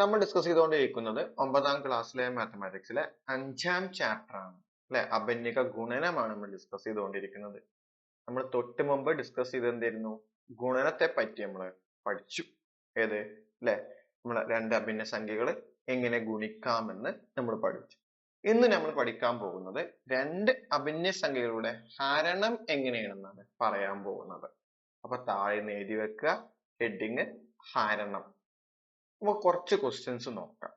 നമ്മൾ ഡിസ്കസ് ചെയ്തുകൊണ്ടിരിക്കുന്നത് 9ാം ക്ലാസ്സിലെ മാത്തമാറ്റിക്സിലെ 5ാം ചാപ്റ്റർ ആണ് അല്ലെ. അഭിന്നിക ഗുണനമാണ് നമ്മൾ ഡിസ്കസ് ചെയ്തുകൊണ്ടിരിക്കുന്നത്. നമ്മൾ തൊട്ട് മുമ്പ് ഡിസ്കസ് ചെയ്ത് എന്തായിരുന്നു, ഗുണനത്തെ പറ്റി നമ്മൾ പഠിച്ചു. ഏത് അല്ലെ, നമ്മൾ രണ്ട് അഭിന്ന സംഖ്യകൾ എങ്ങനെ ഗുണിക്കാമെന്ന് നമ്മൾ പഠിച്ചു. ഇന്ന് നമ്മൾ പഠിക്കാൻ പോകുന്നത് രണ്ട് അഭിന്ന സംഖ്യകളുടെ ഹരണം എങ്ങനെയാണെന്നാണ് പറയാൻ പോകുന്നത്. അപ്പൊ താഴെ എഴുതി വെക്കുക, ഹെഡിങ് ഹരണം. നമുക്ക് കുറച്ച് ക്വസ്റ്റ്യൻസ് നോക്കാം.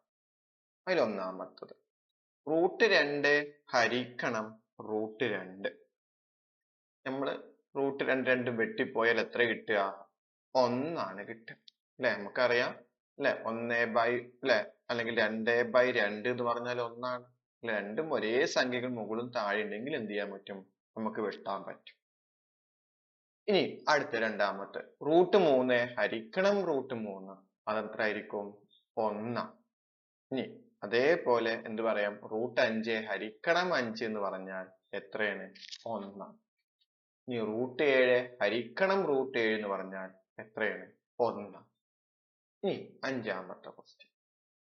അതിൽ ഒന്നാമത്തത്, √2 ഹരിക്കണം √2. നമ്മള് √2 വെട്ടിപ്പോയാൽ എത്ര കിട്ടുക? 1 കിട്ടുക അല്ലെ. നമുക്കറിയാം അല്ലെ, 1/, അല്ലെ, അല്ലെങ്കിൽ 2/2 എന്ന് പറഞ്ഞാൽ 1. രണ്ടും ഒരേ സംഖ്യകൾ മുകളും താഴെ ഉണ്ടെങ്കിൽ എന്ത് ചെയ്യാൻ പറ്റും? നമുക്ക് വെട്ടാൻ പറ്റും. ഇനി അടുത്ത രണ്ടാമത്തെ, √3 ഹരിക്കണം √3, അതെത്ര ആയിരിക്കും? 1. ഇനി അതേപോലെ എന്ത് പറയാം, √5 ഹരിക്കണം 5 എന്ന് പറഞ്ഞാൽ എത്രയാണ്? 1. ഇനി √7 ഹരിക്കണം √7 എന്ന് പറഞ്ഞാൽ എത്രയാണ്? 1. ഇനി അഞ്ചാമത്തെ ക്വസ്റ്റ്യൻ,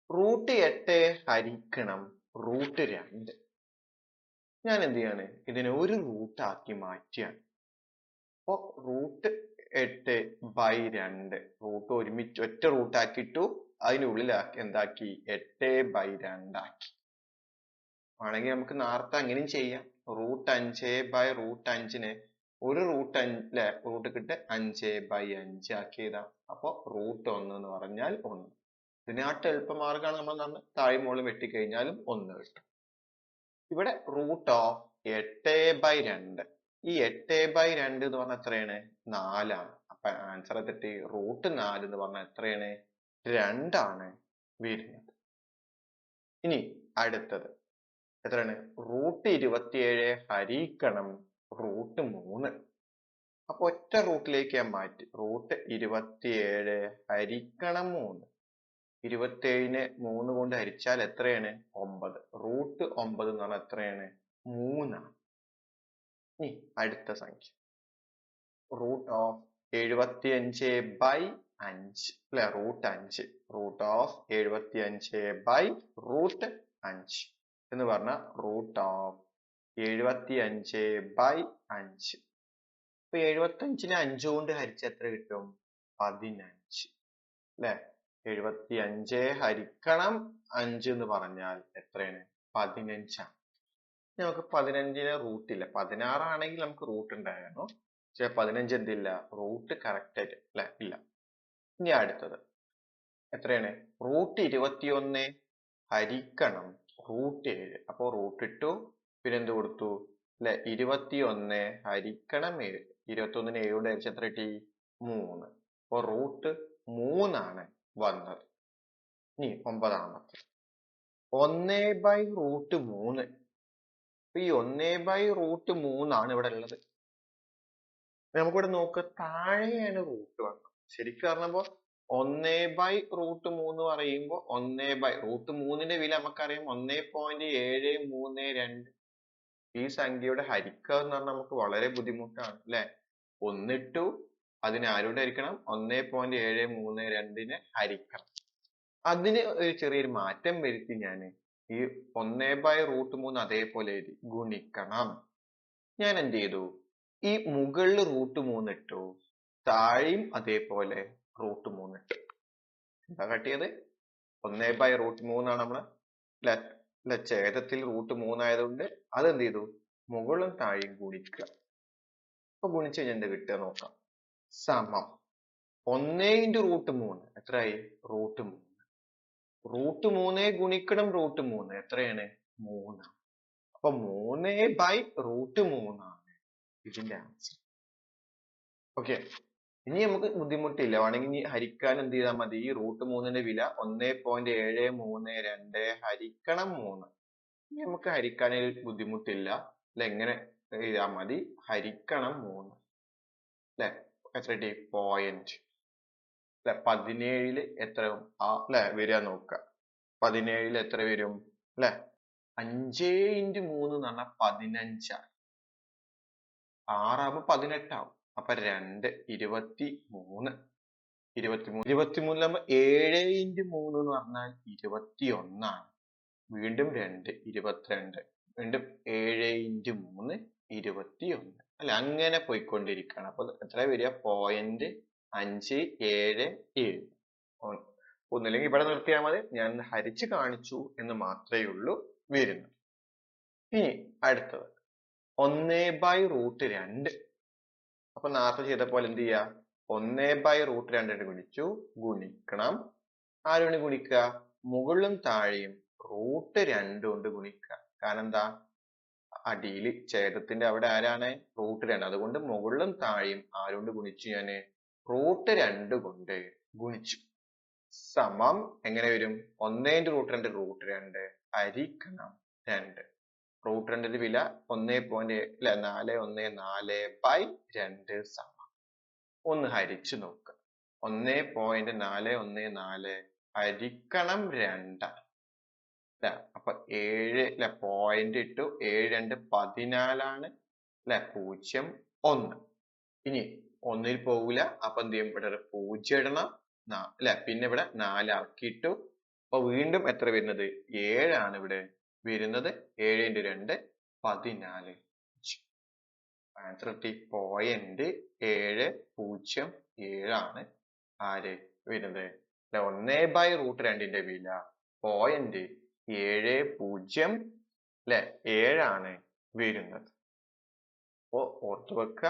√8 ഹരിക്കണം √2. ഞാൻ എന്ത് ചെയ്യാണ്, ഇതിനെ ഒരു റൂട്ട് ആക്കി മാറ്റിയാണ്. അപ്പൊ √8/2 റൂട്ട് ഒരുമിച്ച് ഒറ്റ റൂട്ട് ആക്കിയിട്ടു, അതിനുള്ളിൽ എന്താക്കി? 8/2 ആക്കി. ആണെങ്കിൽ നമുക്ക് നേരത്തെ അങ്ങനെയും ചെയ്യാം. √5/√5 ഒരു റൂട്ട് കിട്ട് 5/5 ആക്കിയതാ. അപ്പൊ √1 എന്ന് പറഞ്ഞാൽ 1. ഇതിനാട്ട് എളുപ്പമാർഗമാണ് നമ്മൾ താഴെ മുകളിൽ വെട്ടിക്കഴിഞ്ഞാലും 1 കിട്ടും. ഇവിടെ √8/2, ഈ 8/2 എന്ന് പറഞ്ഞാൽ എത്രയാണ്? 4 ആണ്. അപ്പൊ ആൻസർ തെറ്റി. √4 എന്ന് പറഞ്ഞാൽ എത്രയാണ്? 2 ആണ് വരുന്നത്. ഇനി അടുത്തത് എത്രയാണ്? √27 ഹരിക്കണം √3. അപ്പൊ ഒറ്റ റൂട്ടിലേക്ക് ഞാൻ മാറ്റി. √27 ഹരിക്കണം 3. 27നെ 3 കൊണ്ട് ഹരിച്ചാൽ എത്രയാണ്? 9. √9 എന്ന് പറഞ്ഞാൽ എത്രയാണ്? 3 ആണ്. ഇനി അടുത്ത സംഖ്യ, √75/5 അല്ലെ, √5. √75/5 എന്ന് പറഞ്ഞാൽ √75/5. അപ്പൊ 75നെ 5 കൊണ്ട് ഹരിച്ച എത്ര കിട്ടും? 15 അല്ലെ. 75 ഹരിക്കണം 5 എന്ന് പറഞ്ഞാൽ എത്രയാണ്? 15 ആണ്. നമുക്ക് 15ന് റൂട്ട് ഇല്ല. 16 ആണെങ്കിൽ നമുക്ക് റൂട്ട് ഉണ്ടായിരുന്നു. പക്ഷെ 15 എന്തില്ല? റൂട്ട് കറക്റ്റ് ആയിട്ട് അല്ലെ ഇല്ല. ഇനി അടുത്തത് എത്രയാണ്? √21 ഹരിക്കണം √7. അപ്പൊ റൂട്ട് ഇട്ടു, പിന്നെ എന്ത് കൊടുത്തു അല്ലെ? 21 ഹരിക്കണം 7. 21നെ 7 കൊണ്ട് ഹരിച്ച എത്ര കിട്ടി? 3. അപ്പൊ √3 ആണ് വന്നത്. ഇനി ഒമ്പതാമത്തെ, 1/√3. ഈ 1/√3 ആണ് ഇവിടെ ഉള്ളത്. നമുക്കിവിടെ നോക്ക്, താഴെയാണ് റൂട്ട് വന്നത്. ശരിക്കും പറഞ്ഞപ്പോ 1/√3 പറയുമ്പോ √3ന്റെ വില നമുക്കറിയാം 1.732. ഈ സംഖ്യയുടെ ഹരിക്കുക എന്ന് പറഞ്ഞാൽ നമുക്ക് വളരെ ബുദ്ധിമുട്ടാണ് അല്ലെ. 1 ഇട്ടു, അതിനെ ആരോട് ഹരിക്കണം? 1.732നെ ഹരിക്കണം. അതിന് ഒരു ചെറിയൊരു മാറ്റം വരുത്തി ഞാൻ ഈ 1/√3 അതേപോലെ എഴുതി, ഗുണിക്കണം. ഞാൻ എന്ത് ചെയ്തു? ഈ മുകളിൽ √3 ഇട്ടു, താഴെയും അതേപോലെ √3 ഇട്ടു. എന്താ കാട്ടിയത്? 1/√3 ആണ് നമ്മള് ഛേദത്തിൽ √3 ആയതുകൊണ്ട് അതെന്ത് ചെയ്തു? മുകളും താഴെയും ഗുണിക്കുക. അപ്പൊ ഗുണിച്ച് കഴിഞ്ഞാൽ എന്ത് കിട്ടുക നോക്കാം. സമം 1 × √3 എത്രയായി? √3. √3 ഗുണിക്കണം √3 എത്രയാണ്? 3. അപ്പൊ 3/√3 ആണ് ഇതിന്റെ ആൻസർ. ഓക്കെ, ഇനി നമുക്ക് ബുദ്ധിമുട്ടില്ല. വേണമെങ്കിൽ ഇനി ഹരിക്കാൻ എന്ത് ചെയ്താൽ മതി? ഈ √3ന്റെ വില 1.732 ഹരിക്കണം 3. ഇനി നമുക്ക് ഹരിക്കാൻ ബുദ്ധിമുട്ടില്ല അല്ലെ. എങ്ങനെ എഴുതാൻ മതി? ഹരിക്കണം 3 അല്ലെ. എത്ര കിട്ടി? പോയിന്റ് അല്ലെ. 17ല് എത്ര അല്ലെ വരിക നോക്കുക. 17ല് എത്ര വരും അല്ലെ? 5 × 3 എന്ന് പറഞ്ഞാൽ 15 ആണ്. 6 ആകുമ്പോ 18 ആവും. അപ്പൊ 2 23. 23 7 into 3 എന്ന് പറഞ്ഞാൽ 21 ആണ്. വീണ്ടും 2 22, വീണ്ടും 7 into 3 21 അല്ലെ, അങ്ങനെ പോയിക്കൊണ്ടിരിക്കുകയാണ്. അപ്പൊ എത്ര വരിക? 0.577. ഒന്നില്ലെങ്കിൽ ഇവിടെ നിർത്തിയാൽ മതി, ഞാൻ ഹരിച്ച് കാണിച്ചു എന്ന് മാത്രമേ ഉള്ളൂ വരുന്നത്. ഇനി അടുത്തത് 1/√2. അപ്പൊ നേരത്തെ ചെയ്ത പോലെ എന്ത് ചെയ്യാ? 1/√2 ഗുണിച്ചു, ഗുണിക്കണം ആരോട് ഗുണിക്കുക? മുകളിലും താഴെയും √2 കൊണ്ട് ഗുണിക്കുക. കാരണം എന്താ? അടിയിൽ ഛേദത്തിന്റെ അവിടെ ആരാണ്? √2. അതുകൊണ്ട് മുകളിലും താഴെയും ആരോട് ഗുണിച്ചു? ഞാന് √2 കൊണ്ട് ഗുണിച്ചു. സമം എങ്ങനെ വരും? 1 × √2 ഹരിക്കണം 2. √2 വില 1.414/2 സമം. ഒന്ന് ഹരിച്ചു നോക്കുക. 1.414 ഹരിക്കണം 2. അപ്പൊ 7 പോയിന്റ് ഇട്ടു, 7 2 14 0.1. ഇനി ഒന്നിൽ പോകില്ല, അപ്പൊ എന്ത് ചെയ്യും? ഇവിടെ 0 ഇടണം, പിന്നെ ഇവിടെ 4 ആക്കിയിട്ടു. അപ്പൊ വീണ്ടും എത്ര വരുന്നത്? 7 ആണ് ഇവിടെ വരുന്നത്. 7 × 2 14. ആൻസർ കിട്ടി. 0.707 ആണ് ആര് വരുന്നത്? 1/√2 വില 0.707 ആണ് വരുന്നത്. അപ്പോ ഓർത്തു വെക്കുക,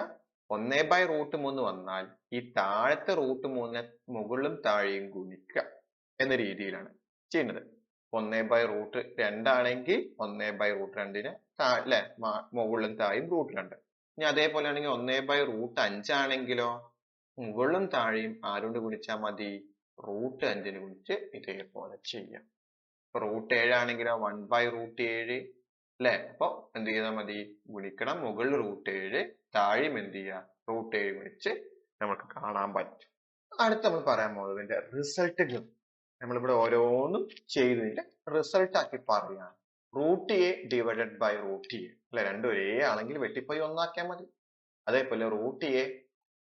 1/√3 വന്നാൽ ഈ താഴത്തെ √3 മുകളിലും താഴെയും ഗുണിക്കുക എന്ന രീതിയിലാണ് ചെയ്യുന്നത്. 1/√2 ആണെങ്കിൽ 1/√2 മുകളിലും താഴെയും √2. ഇനി അതേപോലെ ആണെങ്കിൽ 1/5 ആണെങ്കിലോ മുകളിലും താഴെയും ആരോട് ഗുണിച്ചാൽ മതി? √5 ഗുണിച്ച് ഇതേപോലെ ചെയ്യാം. √7 ആണെങ്കിലോ 1/√7 അപ്പൊ എന്ത് ചെയ്താൽ മതി? ഗുണിക്കണം, മുകളിൽ √7 താഴെയും എന്ത് ചെയ്യുക? √7 ഗുണിച്ച് നമുക്ക് കാണാൻ പറ്റും. അടുത്ത നമ്മൾ പറയാൻ പോകുന്നതിന്റെ റിസൾട്ടുകൾ. നമ്മളിവിടെ ഓരോന്നും ചെയ്തതിന്റെ റിസൾട്ട് ആക്കി പറയാണ്. √a ഡിവൈഡഡ് ബൈ √a രണ്ടും ഒരേ ആണെങ്കിൽ വെട്ടിപ്പോയി ഒന്നാക്കിയാൽ മതി. അതേപോലെ √a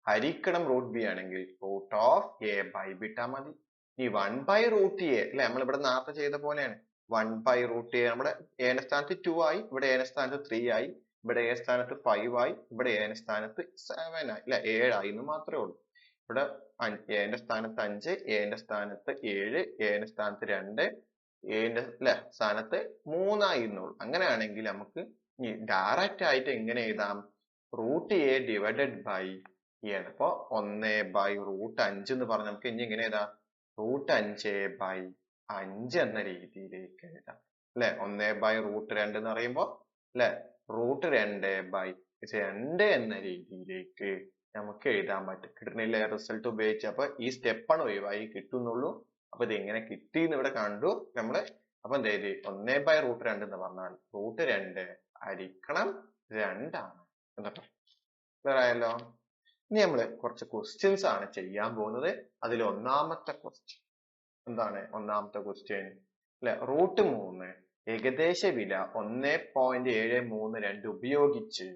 ഹരിക്കണം √b ആണെങ്കിൽ √a/b ഇട്ടാൽ മതി. ഈ 1/√a നമ്മളിവിടെ നേരത്തെ ചെയ്ത പോലെയാണ്. 1/√a നമ്മുടെ a ന്റെ സ്ഥാനത്ത് 2 ആയി, ഇവിടെ a ന്റെ സ്ഥാനത്ത് 3 ആയി, ഇവിടെ a സ്ഥാനത്ത് 5 ആയി, ഇവിടെ a ന്റെ സ്ഥാനത്ത് 7 ആയി 7 ആയി എന്ന് മാത്രമേ ഉള്ളൂ. ഇവിടെ a ന്റെ സ്ഥാനത്ത് 5, a ന്റെ സ്ഥാനത്ത് 7, a ന്റെ സ്ഥാനത്ത് 2, a ന്റെ സ്ഥാനത്ത് 3 ആയി എന്നുള്ളൂ. അങ്ങനെയാണെങ്കിൽ നമുക്ക് ഡയറക്റ്റ് ആയിട്ട് എങ്ങനെ എഴുതാം? √a ഡിവൈഡഡ് ബൈ a ആണ്. അപ്പൊ 1/√5 എന്ന് പറഞ്ഞ് നമുക്ക് ഇനി എങ്ങനെ എഴുതാം? √5/5 എന്ന രീതിയിലേക്ക് എഴുതാം. 1/√2 എന്ന് പറയുമ്പോ √2/2 എന്ന രീതിയിലേക്ക് നമുക്ക് എഴുതാൻ പറ്റും. കിട്ടുന്നില്ല റിസൾട്ട് ഉപയോഗിച്ച്. അപ്പൊ ഈ സ്റ്റെപ്പാണ് ഒഴിവായി കിട്ടുന്നുള്ളൂ. അപ്പൊ ഇത് എങ്ങനെ കിട്ടി എന്ന് ഇവിടെ കണ്ടു നമ്മള്. അപ്പൊ എന്ത് ചെയ്ത്? 1/√2 എന്ന് പറഞ്ഞാൽ √2 ഹരിക്കണം 2 ആണ് എന്നൊക്കെ. ക്ലിയർ ആയല്ലോ? ഇനി നമ്മള് കുറച്ച് ക്വസ്റ്റ്യൻസ് ആണ് ചെയ്യാൻ പോകുന്നത്. അതിൽ ഒന്നാമത്തെ ക്വസ്റ്റ്യൻ എന്താണ്? ഒന്നാമത്തെ ക്വസ്റ്റ്യൻ √3 ഏകദേശ വില 1.732 ഉപയോഗിച്ച്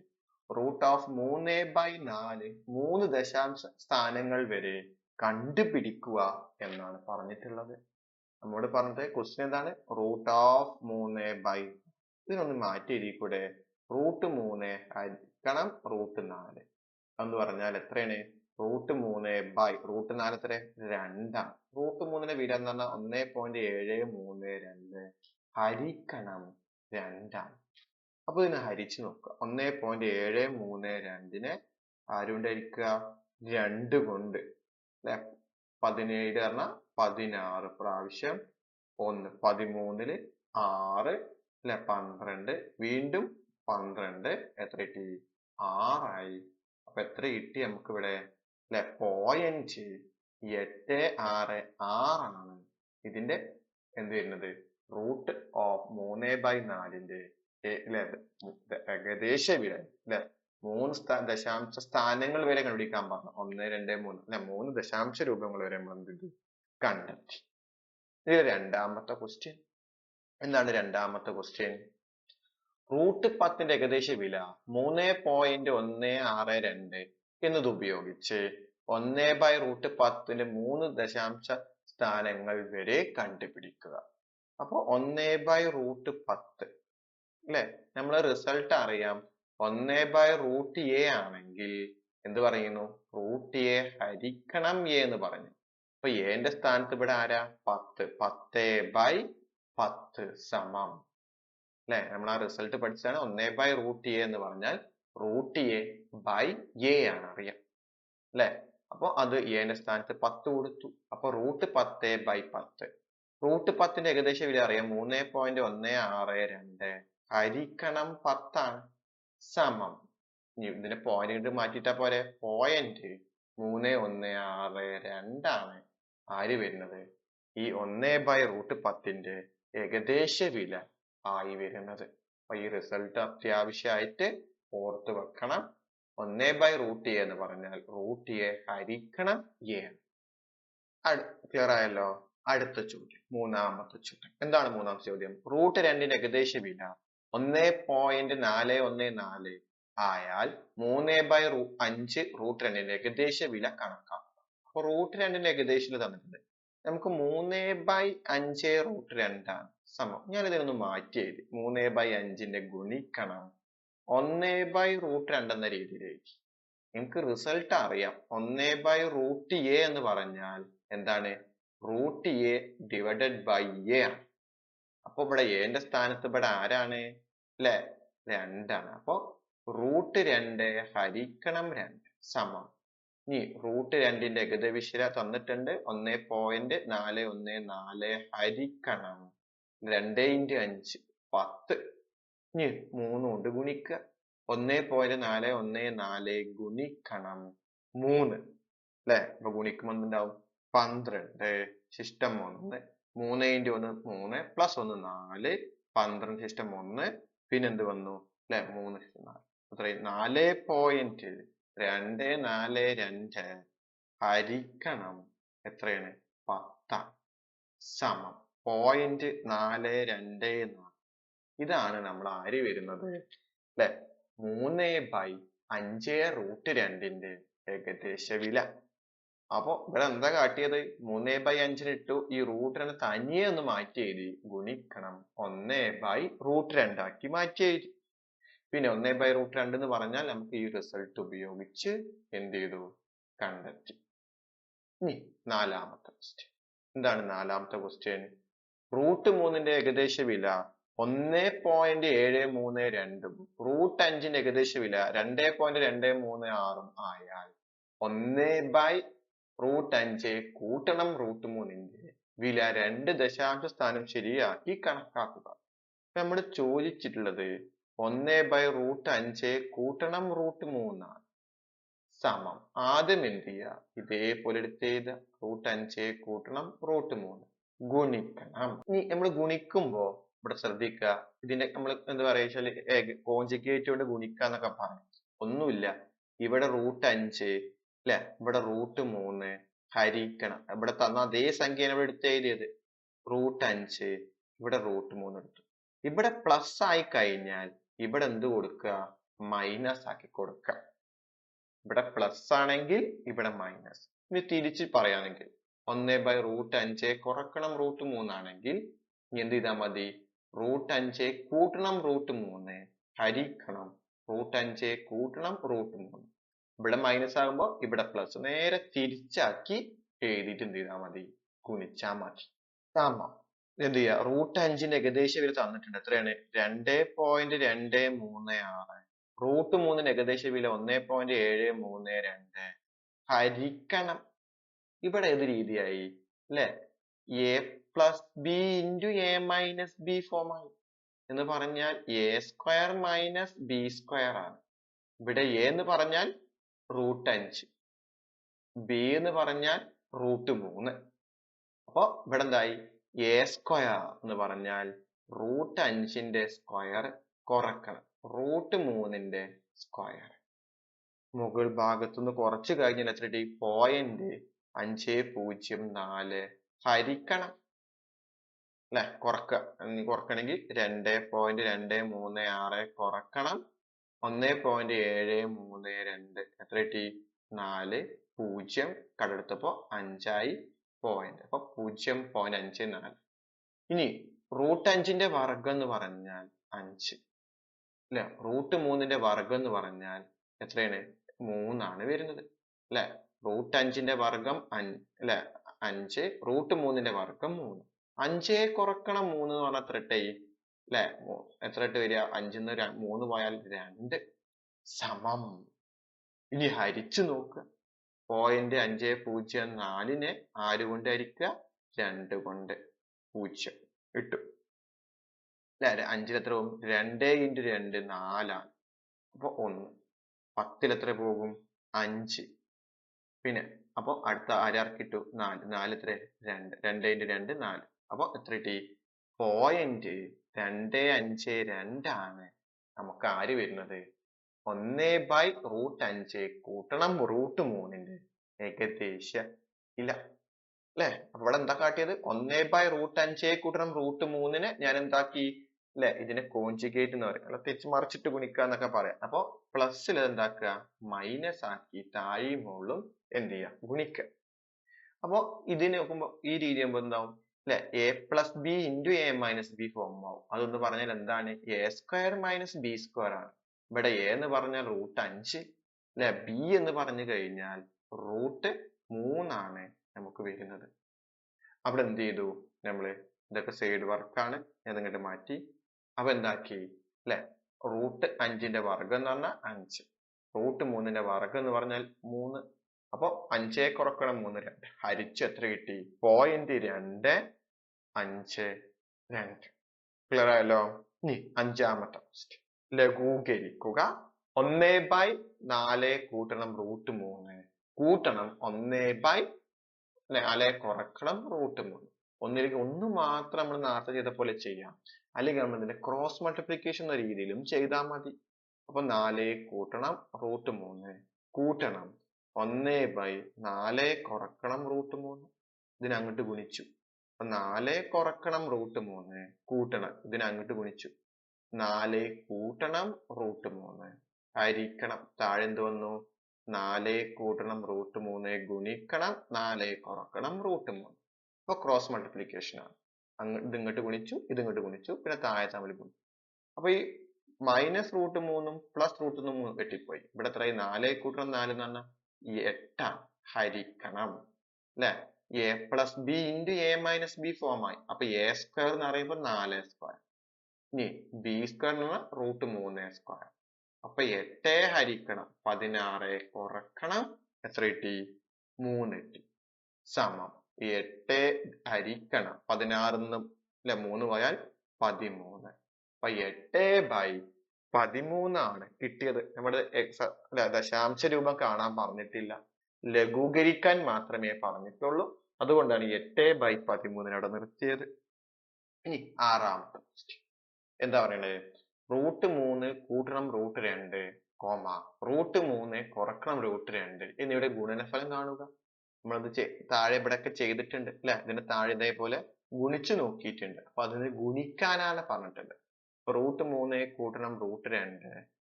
√3/4 3 ദശാംശ സ്ഥാനങ്ങൾ വരെ കണ്ടുപിടിക്കുക എന്നാണ് പറഞ്ഞിട്ടുള്ളത്. നമ്മോട് പറഞ്ഞത് ക്വസ്റ്റ്യൻ എന്താണ്? √3/, ഇതിനൊന്ന് മാറ്റി എഴുതിക്കൂടെ? √3 ഹരിക്കണം √4 എന്ന് പറഞ്ഞാൽ എത്രയാണ്? √3/√4 എത്ര? 2 ആണ്. √3 വില എന്ന് പറഞ്ഞാൽ 1.732 ഹരിക്കണം 2 ആണ്. അപ്പൊ ഇതിനെ ഹരിച്ചു നോക്കുക. 1.732 ആരുകൊണ്ട് ഹരിക്കുക? 2 കൊണ്ട്. 17 പറഞ്ഞാൽ 16 പ്രാവശ്യം 1, 13 6 12, വീണ്ടും 12 എത്ര കിട്ടി? 6 ആയി. അപ്പൊ എത്ര കിട്ടി നമുക്ക് ഇവിടെ? 0.866 ആണ് ഇതിന്റെ എന്ത് വരുന്നത്? √3/4 ഏകദേശ വില 3 ദശാംശ സ്ഥാനങ്ങൾ വരെ കണ്ടുപിടിക്കാൻ പറഞ്ഞു. 1 2 3 3 ദശാംശ രൂപങ്ങൾ വരെ നമ്മൾ എന്ത് കണ്ടെത്തി. ഇത് രണ്ടാമത്തെ ക്വസ്റ്റ്യൻ. എന്താണ് രണ്ടാമത്തെ ക്വസ്റ്റ്യൻ? √10 ഏകദേശ വില 3.162 എന്നത് ഉപയോഗിച്ച് 1/√10 3 ദശാംശ സ്ഥാനങ്ങൾ വരെ കണ്ടുപിടിക്കുക. അപ്പൊ 1/√10 അല്ലെ, നമ്മളെ റിസൾട്ട് അറിയാം. 1/√a ആണെങ്കിൽ എന്ത് പറയുന്നു? √a ഹരിക്കണം a എന്ന് പറഞ്ഞു. അപ്പൊ a ന്റെ സ്ഥാനത്ത് ഇവിടെ ആരാ? 10. 10/10 സമം അല്ലെ, നമ്മൾ ആ റിസൾട്ട് പഠിച്ചാണ്. 1/√a എന്ന് പറഞ്ഞാൽ √a/a ആണ് അറിയാം അല്ലെ. അപ്പൊ അത് a ന്റെ സ്ഥാനത്ത് 10 കൊടുത്തു. അപ്പൊ √10/10. √10 ഏകദേശ വില അറിയാം, 3.162 ഹരിക്കണം 10 ആണ് സമം. ഇതിനെ പോയിന്റ് ഇട്ട് മാറ്റിയിട്ടാ പോരെ, 0.3162 ആണ് ആര് വരുന്നത്? ഈ 1/√10 ഏകദേശ വില ആയി വരുന്നത്. അപ്പൊ ഈ റിസൾട്ട് അത്യാവശ്യമായിട്ട് ഓർത്ത് വെക്കണം. 1/√a എന്ന് പറഞ്ഞാൽ √a ഹരിക്കണം a. ക്ലിയർ ആയല്ലോ? അടുത്ത ചോദ്യം, മൂന്നാമത്തെ ചോദ്യം. എന്താണ് മൂന്നാമത്തെ ചോദ്യം? √2 ഏകദേശ വില 1.414 ആയാൽ 3/5 √2 ഏകദേശ വില കണക്കാക്കുക. അപ്പൊ √2 ഏകദേശ വില തന്നിട്ടുണ്ട്. നമുക്ക് 3/5 √2 ആണ് സമം. ഞാൻ ഇതിനൊന്ന് മാറ്റി എഴുതി. 3/5 ഗുണിക്കണം 1/√2 എന്ന രീതിയിൽ എഴുതി. എനിക്ക് റിസൾട്ട് അറിയാം. 1/√a എന്ന് പറഞ്ഞാൽ എന്താണ്? √a ഡിവൈഡഡ് ബൈ a ആണ്. അപ്പൊ ഇവിടെ a ന്റെ സ്ഥാനത്ത് ഇവിടെ ആരാണ്? അല്ലെ, 2 ആണ്. അപ്പൊ √2 ഹരിക്കണം 2 സമം. ഇനി √2 ഏകദേശ തന്നിട്ടുണ്ട് 1.414 ഹരിക്കണം 2 × 5 10. ഇനി 3 കൊണ്ട് ഗുണിക്കുക. 1.414 ഗുണിക്കണം 3 അല്ലെ. അപ്പൊ ഗുണിക്കുമ്പോൾ എന്തുണ്ടാവും? 12 ശിഷ്ടം 1. 3 × 1 3 പ്ലസ് 1 4. 12 ശിഷ്ടം 1. പിന്നെ എന്ത് വന്നു? അല്ലെ, 3 ശിഷ്ടം 4. അത്രയും 4.242 ഹരിക്കണം എത്രയാണ്? 10 സമം 0.424. ഇതാണ് നമ്മൾ ആര് വരുന്നത്? അല്ലെ, 3/5 √2 ഏകദേശ വില. അപ്പൊ ഇവിടെ എന്താ കാട്ടിയത്? 3/5 ഇട്ടു, ഈ √2 തനിയെ ഒന്ന് മാറ്റി എഴുതി, ഗുണിക്കണം 1/√2 ആക്കി മാറ്റി എഴുതി. പിന്നെ 1/√2 എന്ന് പറഞ്ഞാൽ നമുക്ക് ഈ റിസൾട്ട് ഉപയോഗിച്ച് എന്ത് ചെയ്തു? കണ്ടെത്തി. ഇനി നാലാമത്തെ ക്വസ്റ്റ്യൻ. എന്താണ് നാലാമത്തെ ക്വസ്റ്റ്യൻ? √3 ഏകദേശ വില 1.732 √5 ഏകദേശ വില 2.236 ആയാൽ 1/√5 കൂട്ടണം √3 വില 2 ദശാംശ സ്ഥാനം ശരിയാക്കി കണക്കാക്കുക. നമ്മൾ ചോദിച്ചിട്ടുള്ളത് 1/√5 കൂട്ടണം √3 ആണ് സമം. ആദ്യം എന്ത് ചെയ്യുക? ഇതേപോലെ എടുത്ത് എഴുതുക. √5 കൂട്ടണം √3 ഗുണിക്കണം. ഇനി നമ്മൾ ഗുണിക്കുമ്പോ ഇവിടെ ശ്രദ്ധിക്കുക, ഇതിന്റെ നമ്മൾ എന്താ പറയുക, കോൺജുഗേറ്റ് കൊണ്ട് ഗുണിക്കുക എന്നൊക്കെ പറയും. ഒന്നുമില്ല, ഇവിടെ √5 അല്ലെ, ഇവിടെ √3 ഹരിക്കണം. ഇവിടെ തന്ന അതേ സംഖ്യയാണ് ഇവിടെ എടുത്ത് എഴുതിയത്. √5 ഇവിടെ √3 എടുത്തു. ഇവിടെ പ്ലസ് ആയി കഴിഞ്ഞാൽ ഇവിടെ എന്ത് കൊടുക്കുക? മൈനസ് ആക്കി കൊടുക്കുക. ഇവിടെ പ്ലസ് ആണെങ്കിൽ ഇവിടെ മൈനസ്. ഇനി തിരിച്ച് പറയാണെങ്കിൽ 1/√5 കുറക്കണം √3 ആണെങ്കിൽ ഇനി എന്ത് ചെയ്താൽ മതി? √5 കൂട്ടണം √3 ഹരിക്കണം √5 കൂട്ടണം √3. ഇവിടെ മൈനസ് ആകുമ്പോ ഇവിടെ പ്ലസ്. നേരെ തിരിച്ചാക്കി എഴുതിയിട്ട് എന്ത് ചെയ്താൽ മതി? ഗുണിച്ചാൽ മതി. സമം എന്ത് ചെയ്യുക? √5 ഏകദേശ വില തന്നിട്ടുണ്ട്. എത്രയാണ്? 2.236. √3 ഏകദേശ വില 1.732 ഹരിക്കണം. ഇവിടെ ഏത് രീതിയായി? അല്ലെ, a plus B into a minus B form ആയി. എന്ന് പറഞ്ഞാൽ a² മൈനസ് b² ആണ്. ഇവിടെ a എന്ന് പറഞ്ഞാൽ √5, b എന്ന് പറഞ്ഞാൽ √3. അപ്പൊ ഇവിടെ എന്തായി? a² എന്ന് പറഞ്ഞാൽ √5 സ്ക്വയർ കുറക്കണം √3 സ്ക്വയർ. മുകൾ ഭാഗത്തുനിന്ന് കുറച്ച് കഴിഞ്ഞാൽ എത്ര കിട്ടി? 0.504 ഹരിക്കണം അല്ലെ, കുറക്കണമെങ്കിൽ 2.236 കുറക്കണം 1.732 എത്ര കിട്ടി? 4. 0 കടെടുത്തപ്പോ 5 ആയി പോയിന്റ്. അപ്പൊ 0.54. ഇനി √5ന്റെ വർഗ്ഗം എന്ന് പറഞ്ഞാൽ 5 അല്ലെ. √3ന്റെ വർഗ്ഗം എന്ന് പറഞ്ഞാൽ എത്രയാണ്? 3 ആണ് വരുന്നത് അല്ലെ. √5ന്റെ വർഗ്ഗം അല്ലെ 5, √3ന്റെ വർഗ്ഗം 3. 5 കുറക്കണം 3 എന്ന് പറഞ്ഞാൽ എത്ര ഇട്ടായി അല്ലെ? എത്ര ഇട്ട് വരിക? 5ന്ന് 3 പോയാൽ 2 സമം. ഇനി ഹരിച്ചു നോക്കുക. 0.504നെ ആര് കൊണ്ട് ഹരിക്കുക? 2 കൊണ്ട്. 0 ഇട്ടു അല്ലെ. 5ൽ എത്ര പോകും? 2 × 2 4 ആണ്. അപ്പൊ 1. 10ൽ എത്ര പോകും? 5. പിന്നെ അപ്പൊ അടുത്ത ആരാർക്ക് ഇട്ടു? 4. 4 എത്ര? 2. 2 × 2 4. അപ്പൊ എത്ര കിട്ടി? 0.252 ആണ് നമുക്ക് ആര് വരുന്നത്? 1/√5 കൂട്ടണം √3ന്റെ ഏകദേശ ഇല്ല അല്ലെ. അപ്പൊ ഇവിടെ എന്താ കാട്ടിയത്? 1/√5 കൂട്ടണം √3നെ ഞാൻ എന്താക്കി അല്ലെ, ഇതിനെ കോൺജുഗേറ്റ് എന്ന് പറയും. അല്ല, തിരിച്ച് മറിച്ചിട്ട് ഗുണിക്കുക എന്നൊക്കെ പറയാം. അപ്പൊ പ്ലസ്സിൽ എന്താക്കുക? മൈനസ് ആക്കി താഴെയും മുകളിലും എന്ത് ചെയ്യുക? ഗുണിക്കുക. അപ്പൊ ഇതിന് നോക്കുമ്പോ ഈ രീതി ആകുമ്പോ എന്താവും അല്ലെ? a+b × a-b ഫോം ആവും. അതൊന്ന് പറഞ്ഞാൽ എന്താണ്? a² - b² ആണ്. ഇവിടെ a എന്ന് പറഞ്ഞാൽ √5 അല്ലെ, b എന്ന് പറഞ്ഞു കഴിഞ്ഞാൽ √3 ആണ് നമുക്ക് വരുന്നത്. അവിടെ എന്ത് ചെയ്തു നമ്മള്? ഇതൊക്കെ സൈഡ് വർക്കാണ്, എന്നിങ്ങോട്ട് മാറ്റി. അപ്പൊ എന്താക്കി അല്ലെ? √5ന്റെ വർഗ്ഗം എന്ന് പറഞ്ഞാൽ 5, √3ന്റെ വർഗ്ഗം എന്ന് പറഞ്ഞാൽ 3. അപ്പൊ 5 കുറക്കണം 3 2. ഹരിച്ച് എത്ര കിട്ടി? 0.252. ക്ലിയർ ആയല്ലോ. ഇനി അഞ്ചാമത്തെ ക്വസ്റ്റ്യൻ. ലഘൂകരിക്കുക. 1/4 കൂട്ടണം √3 കൂട്ടണം 1/4 കുറക്കണം √3. ഒന്നിലേക്ക് ഒന്ന് മാത്രം നമ്മൾ നേരത്തെ ചെയ്ത പോലെ ചെയ്യാം, അല്ലെങ്കിൽ നമ്മൾ ഇതിന്റെ ക്രോസ് മൾട്ടിപ്ലിക്കേഷൻ എന്ന രീതിയിലും ചെയ്താൽ മതി. അപ്പൊ 4 കൂട്ടണം √3 കൂട്ടണം 1/4 കുറക്കണം √3. ഇതിനെ അങ്ങോട്ട് ഗുണിച്ചു. അപ്പൊ 4 കുറക്കണം √3 കൂട്ടണം ഇതിനെ അങ്ങോട്ട് ഗുണിച്ചു. 4 കൂട്ടണം √3 ഹരിക്കണം. താഴെ എന്ത് വന്നു? 4 കൂട്ടണം √3 ഗുണിക്കണം 4 കുറക്കണം √3. അപ്പൊ ക്രോസ് മൾട്ടിപ്ലിക്കേഷൻ ആണ്. ഇത് ഇങ്ങോട്ട് ഗുണിച്ചു, ഇത് ഇങ്ങോട്ട് ഗുണിച്ചു, പിന്നെ താഴെ തമ്മിൽ ഗുണിച്ചു. അപ്പൊ ഈ -√3ഉം +√3 വെട്ടിപ്പോയി. ഇവിടെ എത്രയായി? 4 കൂട്ടണം 4 എന്ന് പറഞ്ഞാൽ 8 ഹരിക്കണം അല്ലെ. a+b × a-b ഫോം ആയി. അപ്പൊ a² എന്ന് പറയുമ്പോൾ 4². ഇനി b² എന്ന് പറഞ്ഞാൽ √3². അപ്പൊ 8 ഹരിക്കണം 16 കുറക്കണം എത്ര കിട്ടി? 3 കിട്ടി. സമം 8 ഹരിക്കണം 16 അല്ലെ 3 പോയാൽ 13. അപ്പൊ 8/13 ആണ് കിട്ടിയത്. നമ്മുടെ അല്ലെ ദശാംശ രൂപം കാണാൻ പറഞ്ഞിട്ടില്ല, ലഘൂകരിക്കാൻ മാത്രമേ പറഞ്ഞിട്ടുള്ളൂ. അതുകൊണ്ടാണ് 8/13 അവിടെ നിർത്തിയത്. ഇനി ആറാമത്തെ ക്വസ്റ്റ്യൻ എന്താ പറയണത്? √3 കൂട്ടണം √2 √3 കുറക്കണം √2 എന്നിവയുടെ ഗുണനഫലം കാണുക. നമ്മളത് താഴെ ഇവിടെ ഒക്കെ ചെയ്തിട്ടുണ്ട് അല്ലെ. ഇതിന്റെ താഴെ ഇതേപോലെ ഗുണിച്ചു നോക്കിയിട്ടുണ്ട്. അപ്പൊ അതിന് ഗുണിക്കാനാണ് പറഞ്ഞിട്ടുണ്ട്. √3 കൂട്ടണം √2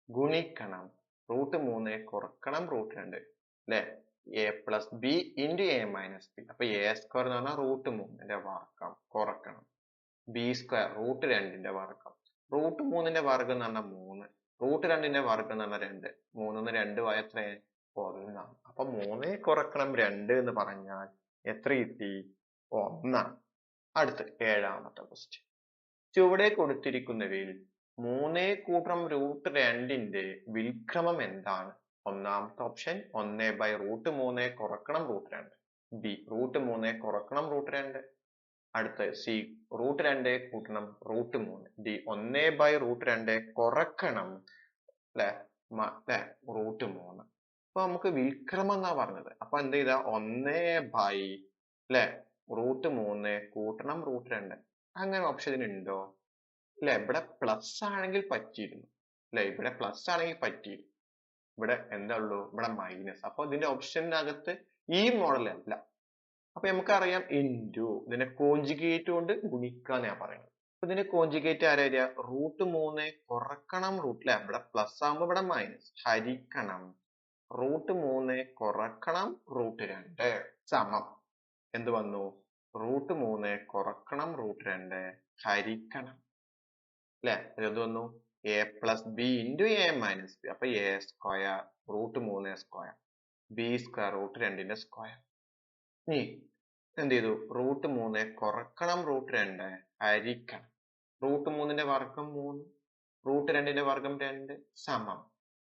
ഗുണിക്കണം √3 കുറക്കണം √2 അല്ലെ. a+b × a-b. അപ്പൊ a² എന്ന് പറഞ്ഞാൽ √3ന്റെ വർഗ്ഗം കുറക്കണം b² √2ന്റെ വർഗ്ഗം. √3ന്റെ വർഗ്ഗം എന്ന് പറഞ്ഞാൽ 3, √2ന്റെ വർഗ്ഗം എന്ന് പറഞ്ഞാൽ 2. 3ന്ന് 2 പോയ എത്ര? 1. അപ്പൊ 3 കുറക്കണം 2 എന്ന് പറഞ്ഞാൽ എത്ര കിട്ടി? 1. അടുത്ത് ഏഴാമത്തെ ക്വസ്റ്റ്യൻ. ചുവടെ കൊടുത്തിരിക്കുന്നവയിൽ 3 കൂട്ടണം √2ന്റെ വിൽക്രമം എന്താണ്? ഒന്നാമത്തെ ഓപ്ഷൻ 1/√3 കുറക്കണം √2, ബി √3 കുറക്കണം √2. അടുത്ത സി √2 കൂട്ടണം √3, ഡി 1/√2 കുറക്കണം അല്ലെ √3. അപ്പൊ നമുക്ക് വിൽക്രമം എന്നാ പറഞ്ഞത്. അപ്പൊ എന്ത് ചെയ്താ 1/√3 കൂട്ടണം √2. അങ്ങനെ ഓപ്ഷൻ ഉണ്ടോ? അല്ലെ. ഇവിടെ പ്ലസ് ആണെങ്കിൽ പറ്റിയിരുന്നു അല്ലെ. ഇവിടെ പ്ലസ് ആണെങ്കിൽ പറ്റിയിരുന്നു. ഇവിടെ എന്താ ഉള്ളൂ? ഇവിടെ മൈനസ്. അപ്പൊ ഇതിന്റെ ഓപ്ഷനകത്ത് ഈ മോഡൽ അല്ല. അപ്പൊ നമുക്കറിയാം ഇൻറ്റു ഇതിനെ കോൺജുഗേറ്റ് കൊണ്ട് ഗുണിക്കാന്ന് ഞാൻ പറയുന്നത്. അപ്പൊ ഇതിന്റെ കോൺജുഗേറ്റ് ആരാ വരിക? √3 കുറക്കണം അല്ലെ. ഇവിടെ പ്ലസ് ആകുമ്പോ ഇവിടെ മൈനസ് ഹരിക്കണം റൂട്ട് 3 കുറക്കണം റൂട്ട് 2 സമം എന്ത് വന്നു? റൂട്ട് 3 കുറക്കണം റൂട്ട് 2 ഹരിക്കണം അല്ലെ? ഇത് വന്നു A plus B into A minus B. അപ്പൊ A square root 3 square B square root 2ന്റെ സ്ക്വയർ. ഇനി എന്ത് ചെയ്തു? റൂട്ട് 3 കുറക്കണം റൂട്ട് 2 ഹരിക്കണം. റൂട്ട് 3ന്റെ വർഗം 3 റൂട്ട് 2ന്റെ വർഗം 2 സമം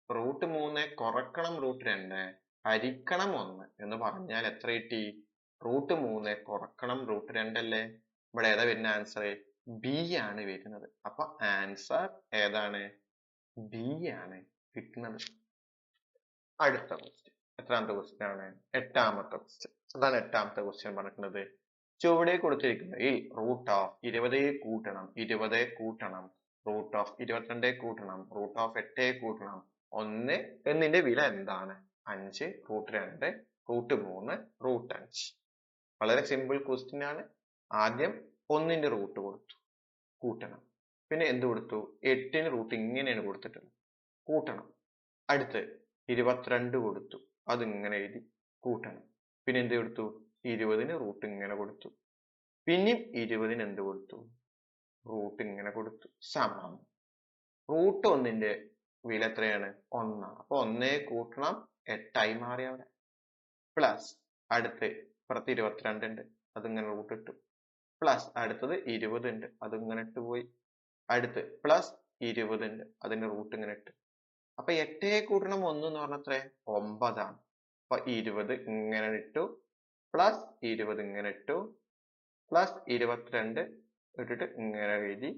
റൂട്ട് 3 കുറക്കണം റൂട്ട് 2 ഹരിക്കണം 1 എന്ന് പറഞ്ഞാൽ എത്ര കിട്ടി? റൂട്ട് 3 കുറക്കണം റൂട്ട് 2 അല്ലേ? ഇവിടെ ഏതാ വരുന്ന ആൻസർ? ബി ആണ് വരുന്നത്. അപ്പൊ ആൻസർ ഏതാണ്? ബി ആണ് കിട്ടുന്നത്. അടുത്ത ക്വസ്റ്റ്യൻ എത്രാമത്തെ ക്വസ്റ്റ്യൻ ആണ്? 8ാമത്തെ ക്വസ്റ്റ്യൻ. അതാണ് 8ാമത്തെ ക്വസ്റ്റ്യൻ പറഞ്ഞിട്ടുള്ളത്. ചുവടെ കൊടുത്തിരിക്കുന്നതിൽ റൂട്ട് ഓഫ് 20 കൂട്ടണം 20 കൂട്ടണം റൂട്ട് ഓഫ് 22 കൂട്ടണം റൂട്ട് ഓഫ് 8 കൂട്ടണം 1 എന്നിന്റെ വില എന്താണ്? 5 റൂട്ട് 2 റൂട്ട് 3 റൂട്ട് 5. വളരെ സിമ്പിൾ ക്വസ്റ്റ്യൻ ആണ്. ആദ്യം 1ന്റെ റൂട്ട് കൊടുത്തു കൂട്ടണം. പിന്നെ എന്ത് കൊടുത്തു? 8ന് റൂട്ട് ഇങ്ങനെയാണ് കൊടുത്തിട്ടുള്ളത് കൂട്ടണം. അടുത്ത് 22 കൊടുത്തു അതിങ്ങനെ എഴുതി കൂട്ടണം. പിന്നെ എന്ത് കൊടുത്തു? 20ന് റൂട്ട് ഇങ്ങനെ കൊടുത്തു. പിന്നെയും 20ന് എന്ത് കൊടുത്തു? റൂട്ട് ഇങ്ങനെ കൊടുത്തു. സമം റൂട്ട് 1ന്റെ വില എത്രയാണ്? 1 ആണ്. അപ്പൊ 1 കൂട്ടണം 8 മാറി അവിടെ. പ്ലസ് അടുത്ത് ഇപ്പുറത്ത് 22 ഉണ്ട് അതിങ്ങനെ റൂട്ട് ഇട്ടു. പ്ലസ് അടുത്തത് 20 ഉണ്ട് അതിങ്ങനെ ഇട്ട് പോയി. അടുത്ത് പ്ലസ് 20 ഉണ്ട് അതിന്റെ റൂട്ട് ഇങ്ങനെ ഇട്ട്. അപ്പൊ 8 കൂട്ടണം 1 എന്ന് പറഞ്ഞ എത്ര? 9 ആണ്. അപ്പൊ 20 ഇങ്ങനെ ഇട്ടു പ്ലസ് 20 ഇങ്ങനെ ഇട്ടു പ്ലസ് 22 ഇട്ടിട്ട് ഇങ്ങനെ എഴുതി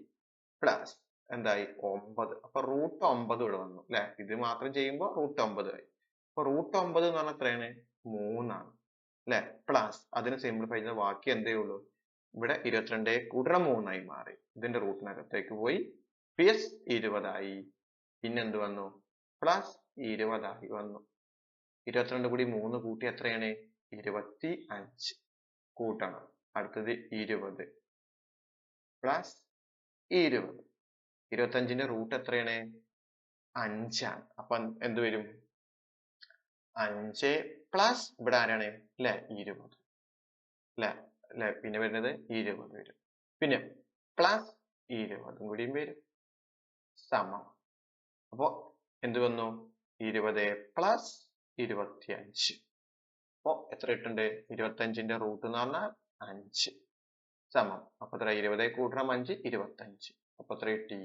പ്ലസ് എന്തായി? 9. അപ്പൊ റൂട്ട് 9 ഇവിടെ വന്നു അല്ലെ? ഇത് മാത്രം ചെയ്യുമ്പോൾ റൂട്ട് 9 ആയി. അപ്പൊ റൂട്ട് 9 എന്ന് പറഞ്ഞാൽ എത്രയാണ്? 3 ആണ് അല്ലെ? പ്ലസ് അതിന് സിംപ്ലിഫൈ ചെയ്ത ബാക്കി എന്തേ ഉള്ളൂ? ഇവിടെ 22 കൂട്ടണം 3 ആയി മാറി. ഇതിന്റെ റൂട്ടിനകത്തേക്ക് പോയി പ്ലസ് 20 ആയി. പിന്നെ എന്ത് വന്നു? പ്ലസ് 20 ആയി വന്നു. 22 കൂടി 3 കൂട്ടി എത്രയാണ്? 25 കൂട്ടണം. അടുത്തത് 20 പ്ലസ് 20. 25ന്റെ റൂട്ട് എത്രയാണ്? 5 ആണ്. അപ്പൊ എന്ത് വരും? 5 പ്ലസ് ഇവിടെ ആരാണ്? അല്ലെ? 20 അല്ലെ? പിന്നെ വരുന്നത് 20 വരും. പിന്നെ പ്ലസ് 20 കൂടിയും വരും സമം. അപ്പൊ എന്ത് വന്നു? 20 പ്ലസ് 25. അപ്പൊ എത്ര ഇട്ടുണ്ട്? 25ന്റെ റൂട്ട് എന്ന് പറഞ്ഞാൽ 5 സമം. അപ്പൊ എത്ര? 20 കൂട്ടണം 5 25. അപ്പൊ എത്ര കിട്ടി?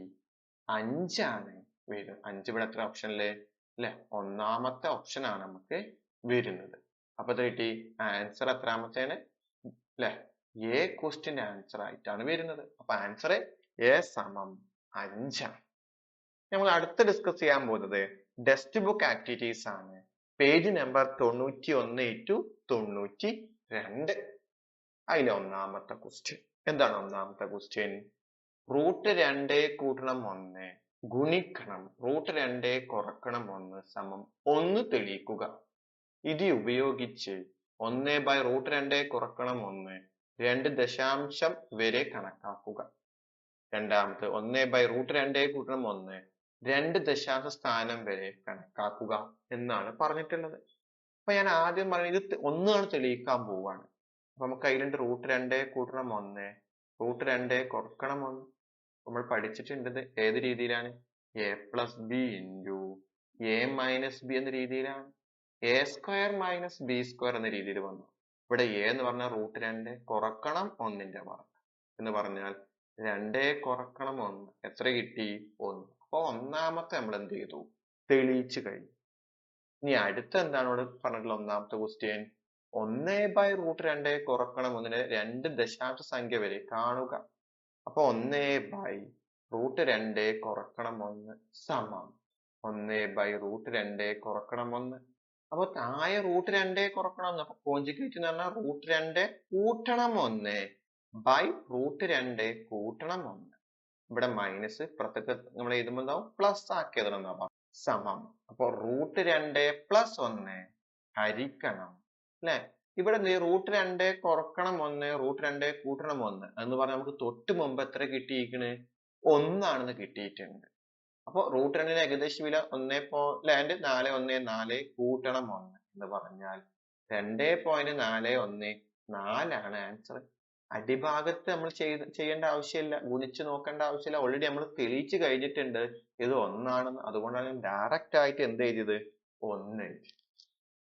5 ആണ് വരുന്നത്. 5 ഇവിടെ എത്ര ഓപ്ഷനില്? അല്ലെ? 1ാമത്തെ ഓപ്ഷൻ ആണ് നമുക്ക് വരുന്നത്. അപ്പൊ എത്ര കിട്ടി? ആൻസർ എത്രാമത്തെയാണ്? അല്ലെ? എ ക്വസ്റ്റ്യന്റെ ആൻസർ ആയിട്ടാണ് വരുന്നത്. അപ്പൊ ആൻസർ എ സമം 5 ആണ്. നമ്മൾ അടുത്ത് ഡിസ്കസ് ചെയ്യാൻ പോകുന്നത് ടെക്സ്റ്റ് ബുക്ക് ആക്ടിവിറ്റീസ് ആണ്. Page number 91 to 92. അതിലെ 1ാമത്തെ ക്വസ്റ്റ്യൻ എന്താണ്? 1ാമത്തെ ക്വസ്റ്റ്യൻ റൂട്ട് 2 കൂട്ടണം 1 ഗുണിക്കണം റൂട്ട് 2 കുറക്കണം 1 സമം 1 തെളിയിക്കുക. ഇത് ഉപയോഗിച്ച് 1/√2 കുറക്കണം 1 2 ദശാംശം വരെ കണക്കാക്കുക. രണ്ടാമത് 1/√2 കൂട്ടണം 1 2 ദശാംശ സ്ഥാനം വരെ കണക്കാക്കുക എന്നാണ് പറഞ്ഞിട്ടുള്ളത്. അപ്പൊ ഞാൻ ആദ്യം പറഞ്ഞത് ഇത് 1 ആണ് തെളിയിക്കാൻ പോവാണ്. അപ്പൊ നമുക്ക് അതിലുണ്ട് റൂട്ട് 2 കൂട്ടണം 1 റൂട്ട് 2 കുറക്കണം 1. നമ്മൾ പഠിച്ചിട്ടുണ്ട് ഏത് രീതിയിലാണ്? A plus B into A minus B എന്ന രീതിയിലാണ്. A square minus B square എന്ന രീതിയിൽ വന്നു. ഇവിടെ എ എന്ന് പറഞ്ഞാൽ റൂട്ട് 2 കുറക്കണം 1ന്റെ വർഗ്ഗം എന്ന് പറഞ്ഞാൽ 2 കുറക്കണം 1 എത്ര കിട്ടി? 1. അപ്പൊ 1ാമത്തെ നമ്മൾ എന്ത് ചെയ്തു? തെളിയിച്ചു കഴിഞ്ഞു. ഇനി അടുത്ത എന്താണ് ഇവിടെ പറഞ്ഞിട്ടുള്ള 1ാമത്തെ ക്വസ്റ്റ്യൻ? 1/√2 കുറക്കണം 1ന് 2 ദശാംശ സംഖ്യ വരെ കാണുക. അപ്പൊ 1/√2 കുറക്കണം 1 സമം 1/√2 കുറക്കണം 1. അപ്പൊ താഴെ റൂട്ട് 2 കുറക്കണം 1. അപ്പൊ കോഞ്ചുഗേറ്റ് എന്ന് പറഞ്ഞാൽ റൂട്ട് 2 കൂട്ടണം 1 ബൈ റൂട്ട് 2 കൂട്ടണം 1. ഇവിടെ മൈനസ് പുറത്തേക്ക് നമ്മൾ എഴുതുമ്പോൾ എന്താവും? പ്ലസ് ആക്കിയതാണ് സമം. അപ്പൊ റൂട്ട് 2 പ്ലസ് 1 ഹരിക്കണം അല്ലെ? ഇവിടെ റൂട്ട് 2 കുറക്കണം 1 റൂട്ട് 2 കൂട്ടണം 1 എന്ന് പറഞ്ഞാൽ നമുക്ക് തൊട്ട് മുമ്പ് എത്ര കിട്ടിയിരിക്കണ്? 1 ആണെന്ന് കിട്ടിയിട്ടുണ്ട്. അപ്പൊ റൂട്ട് രണ്ടിന്റെ ഏകദേശ വില 1.414 കൂട്ടണം 1 എന്ന് പറഞ്ഞാൽ 2.414 ആണ് ആൻസർ. അടിഭാഗത്ത് നമ്മൾ ചെയ്യേണ്ട ആവശ്യമില്ല, ഗുണിച്ച് നോക്കേണ്ട ആവശ്യമില്ല. ഓൾറെഡി നമ്മൾ തെളിയിച്ച് കഴിഞ്ഞിട്ടുണ്ട് ഇത് 1 ആണെന്ന്. അതുകൊണ്ടാണ് ഡയറക്റ്റ് ആയിട്ട് എന്ത് എഴുതിയത് 1 എഴുതി.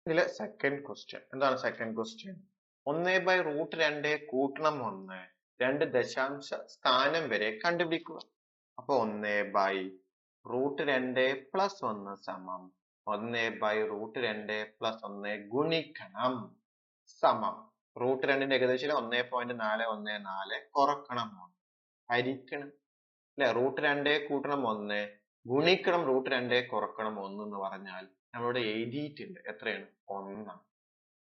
ഇതിലെ സെക്കൻഡ് ക്വസ്റ്റ്യൻ എന്താണ്? സെക്കൻഡ് ക്വസ്റ്റ്യൻ 1/√2 കൂട്ടണം 1 രണ്ട് ദശാംശ സ്ഥാനം വരെ കണ്ടുപിടിക്കുക. അപ്പൊ 1/√2 പ്ലസ് 1 സമം 1/√2 പ്ലസ് 1 ഗുണിക്കണം സമം റൂട്ട് രണ്ടിന്റെ ഏകദേശം 1.414 കുറക്കണം 1 ഹരിക്കണം അല്ലെ. റൂട്ട് 2 കൂട്ടണം 1 ഗുണിക്കണം റൂട്ട് 2 കുറക്കണം 1 എന്ന് പറഞ്ഞാൽ നമ്മളിവിടെ എഴുതിയിട്ടുണ്ട് എത്രയാണ് 1 ആണ്.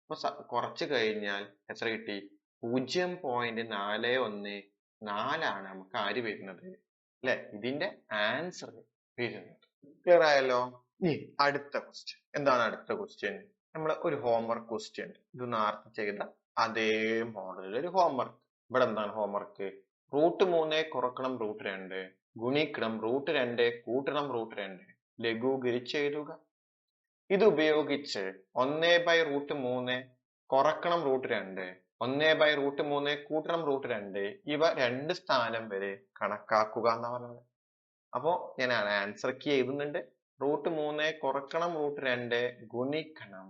അപ്പൊ കുറച്ച് കഴിഞ്ഞാൽ എത്ര കിട്ടി? 0.414 ആണ് നമുക്ക് ആര് വരുന്നത് അല്ലെ, ഇതിന്റെ ആൻസർ വരുന്നത്. ക്ലിയർ ആയല്ലോ? ഇനി അടുത്ത ക്വസ്റ്റ്യൻ എന്താണ്? അടുത്ത ക്വസ്റ്റ്യൻ നമ്മൾ ഒരു ഹോംവർക്ക് ക്വസ്റ്റ്യൻ, ഇത് നേരത്തെ ചെയ്ത അതേ മോഡലിൽ ഒരു ഹോംവർക്ക്. ഇവിടെ എന്താണ് ഹോംവർക്ക്? √3 കുറക്കണം √2 ഗുണിക്കണം √2 കൂട്ടണം √2 ലഘൂകരിച്ച് എഴുതുക. ഇത് ഉപയോഗിച്ച് 1/√3 കുറക്കണം √2 1/√3 കൂട്ടണം √2 ഇവ രണ്ട് സ്ഥാനം വരെ കണക്കാക്കുക എന്നാ പറഞ്ഞത്. അപ്പോ ഞാൻ ആൻസർ കീ എഴുതുന്നുണ്ട്. √3 കുറക്കണം √2 ഗുണിക്കണം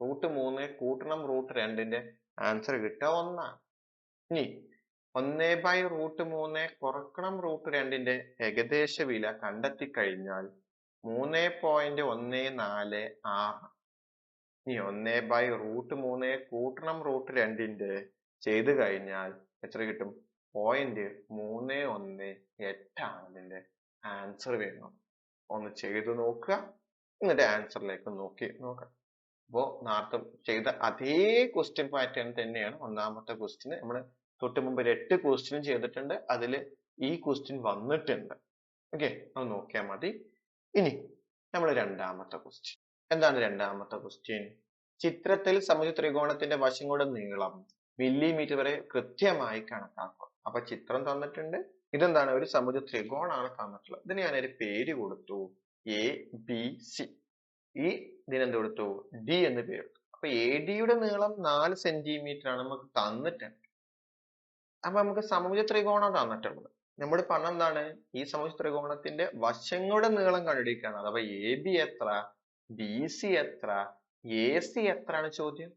√3 കൂട്ടണം √2ന്റെ ആൻസർ കിട്ടുക 1 ആണ്. ഇനി 1/√3 കുറക്കണം √2ന്റെ ഏകദേശ വില കണ്ടെത്തി കഴിഞ്ഞാൽ 3.146. ഇനി 1/√3 കൂട്ടണം √2ന്റെ ചെയ്ത് കഴിഞ്ഞാൽ എത്ര കിട്ടും? 0.318 ആണ് ഇതിന്റെ ആൻസർ വരുന്നത്. ഒന്ന് ചെയ്തു നോക്കുക, എന്നിട്ട് ആൻസറിലേക്ക് നോക്കാം. അപ്പോ നേരത്തെ ചെയ്ത അതേ ക്വസ്റ്റ്യൻ പാറ്റേൺ തന്നെയാണ് ഒന്നാമത്തെ ക്വസ്റ്റ്യൻ. നമ്മൾ തൊട്ട് മുമ്പ് 8 ക്വസ്റ്റ്യൻ ചെയ്തിട്ടുണ്ട്, അതിൽ ഈ ക്വസ്റ്റ്യൻ വന്നിട്ടുണ്ട്. ഓക്കെ, അത് നോക്കിയാൽ മതി. ഇനി നമ്മൾ രണ്ടാമത്തെ ക്വസ്റ്റ്യൻ എന്താണ്? രണ്ടാമത്തെ ക്വസ്റ്റ്യൻ ചിത്രത്തിൽ സമചതുര ത്രികോണത്തിന്റെ വശങ്ങളുടെ നീളം മില്ലിമീറ്റർ വരെ കൃത്യമായി കണക്കാക്കുക. അപ്പൊ ചിത്രം തന്നിട്ടുണ്ട്. ഇതെന്താണ്? ഒരു സമചതുര ത്രികോണാണ് തന്നിട്ടുള്ളത്. ഇതിന് ഞാനൊരു പേര് കൊടുത്തു ABC. ഈ ഇതിനെന്ത് കൊടുത്തു? ഡി എന്ന് പേര് കൊടുത്തു. അപ്പൊ AD യുടെ നീളം 4 സെന്റിമീറ്റർ ആണ് നമുക്ക് തന്നിട്ടുണ്ട്. അപ്പൊ നമുക്ക് സമഭുജ ത്രികോണം തന്നിട്ടുള്ളത്. നമ്മൾ പറഞ്ഞ എന്താണ്? ഈ സമഭുജ ത്രികോണത്തിന്റെ വശങ്ങളുടെ നീളം കണ്ടുപിടിക്കുകയാണ്. അഥവാ AB എത്ര, BC എത്ര, AC എത്ര ആണ് ചോദ്യം.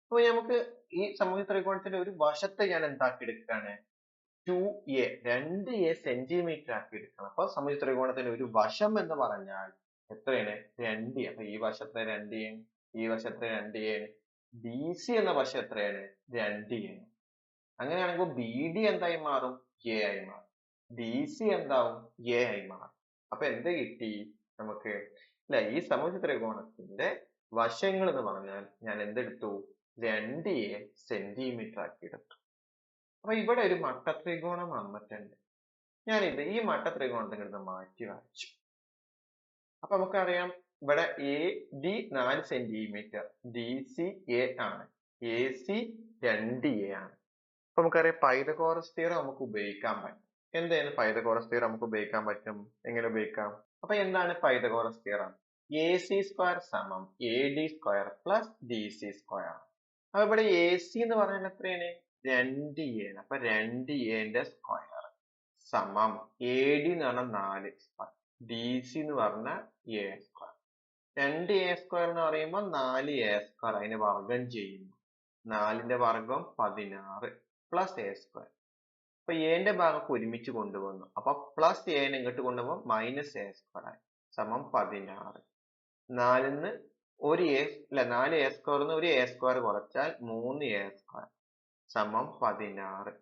അപ്പൊ നമുക്ക് ഈ സമഭുജ ത്രികോണത്തിന്റെ ഒരു വശത്തെ ഞാൻ എന്താക്കി എടുക്കുകയാണ്? 2A 2A സെന്റിമീറ്റർ ആക്കി എടുക്കണം. അപ്പൊ സമഭുജ ത്രികോണത്തിന്റെ ഒരു വശം എന്ന് പറഞ്ഞാൽ എത്രയാണ്? 2A. അപ്പൊ ഈ വശത്തെ 2A, ഈ വശത്തെ 2A. BC എന്ന വശം എത്രയാണ്? 2A. അങ്ങനെയാണെങ്കിൽ BD എന്തായി മാറും? A ആയി മാറും. DC എന്താവും? A ആയി മാറും. അപ്പൊ എന്ത് കിട്ടി നമുക്ക് അല്ലെ? ഈ സമഭുജ ത്രികോണത്തിന്റെ വശങ്ങൾ എന്ന് പറഞ്ഞാൽ ഞാൻ എന്തെടുത്തു? 2A സെന്റിമീറ്റർ ആക്കി എടുത്തു. അപ്പൊ ഇവിടെ ഒരു മട്ടത്രികോണം വന്നിട്ടുണ്ട്. ഞാനിത് ഈ മട്ടത്രികോണത്തിന് എടുത്ത് മാറ്റി വരച്ചു. അപ്പൊ നമുക്കറിയാം ഇവിടെ AD 4 സെന്റിമീറ്റർ, DC A ആണ്, AC 2A ആണ്. അപ്പൊ നമുക്കറിയാം പൈതഗോറസ് തിയറം നമുക്ക് ഉപയോഗിക്കാൻ പറ്റും. എന്താണ് പൈതഗോറസ് തിയറം നമുക്ക് ഉപയോഗിക്കാൻ പറ്റും? എങ്ങനെ ഉപയോഗിക്കാം? അപ്പൊ എന്താണ് പൈതഗോറസ് തിയറം? AC സ്ക്വയർ സമം AD square plus DC square. അപ്പൊ ഇവിടെ AC എന്ന് പറഞ്ഞാൽ എത്രയാണ്? 2A ആണ്. അപ്പൊ 2Aന്റെ സ്ക്വയർ സമം AD എന്ന് പറഞ്ഞാൽ 4 സ്ക്വയർ, DC എന്ന് പറഞ്ഞാൽ A സ്ക്വയർ. 2A സ്ക്വയർ എന്ന് പറയുമ്പോൾ 4A സ്ക്വയർ, അതിനെ വർഗം ചെയ്യുന്നു. 4ന്റെ വർഗം 16 പ്ലസ് A സ്ക്വയർ. അപ്പൊ എന്റെ ഭാഗമൊക്കെ ഒരുമിച്ച് കൊണ്ടുവന്നു. അപ്പൊ പ്ലസ് A ഇങ്ങോട്ട് കൊണ്ടുപോകുമ്പോൾ മൈനസ് A സ്ക്വയർ ആയി സമം 16. 4ന്ന് ഒരു A അല്ല 4A സ്ക്വയർ ഒരു A സ്ക്വയർ കുറച്ചാൽ 3A സ്ക്വയർ സമം 16.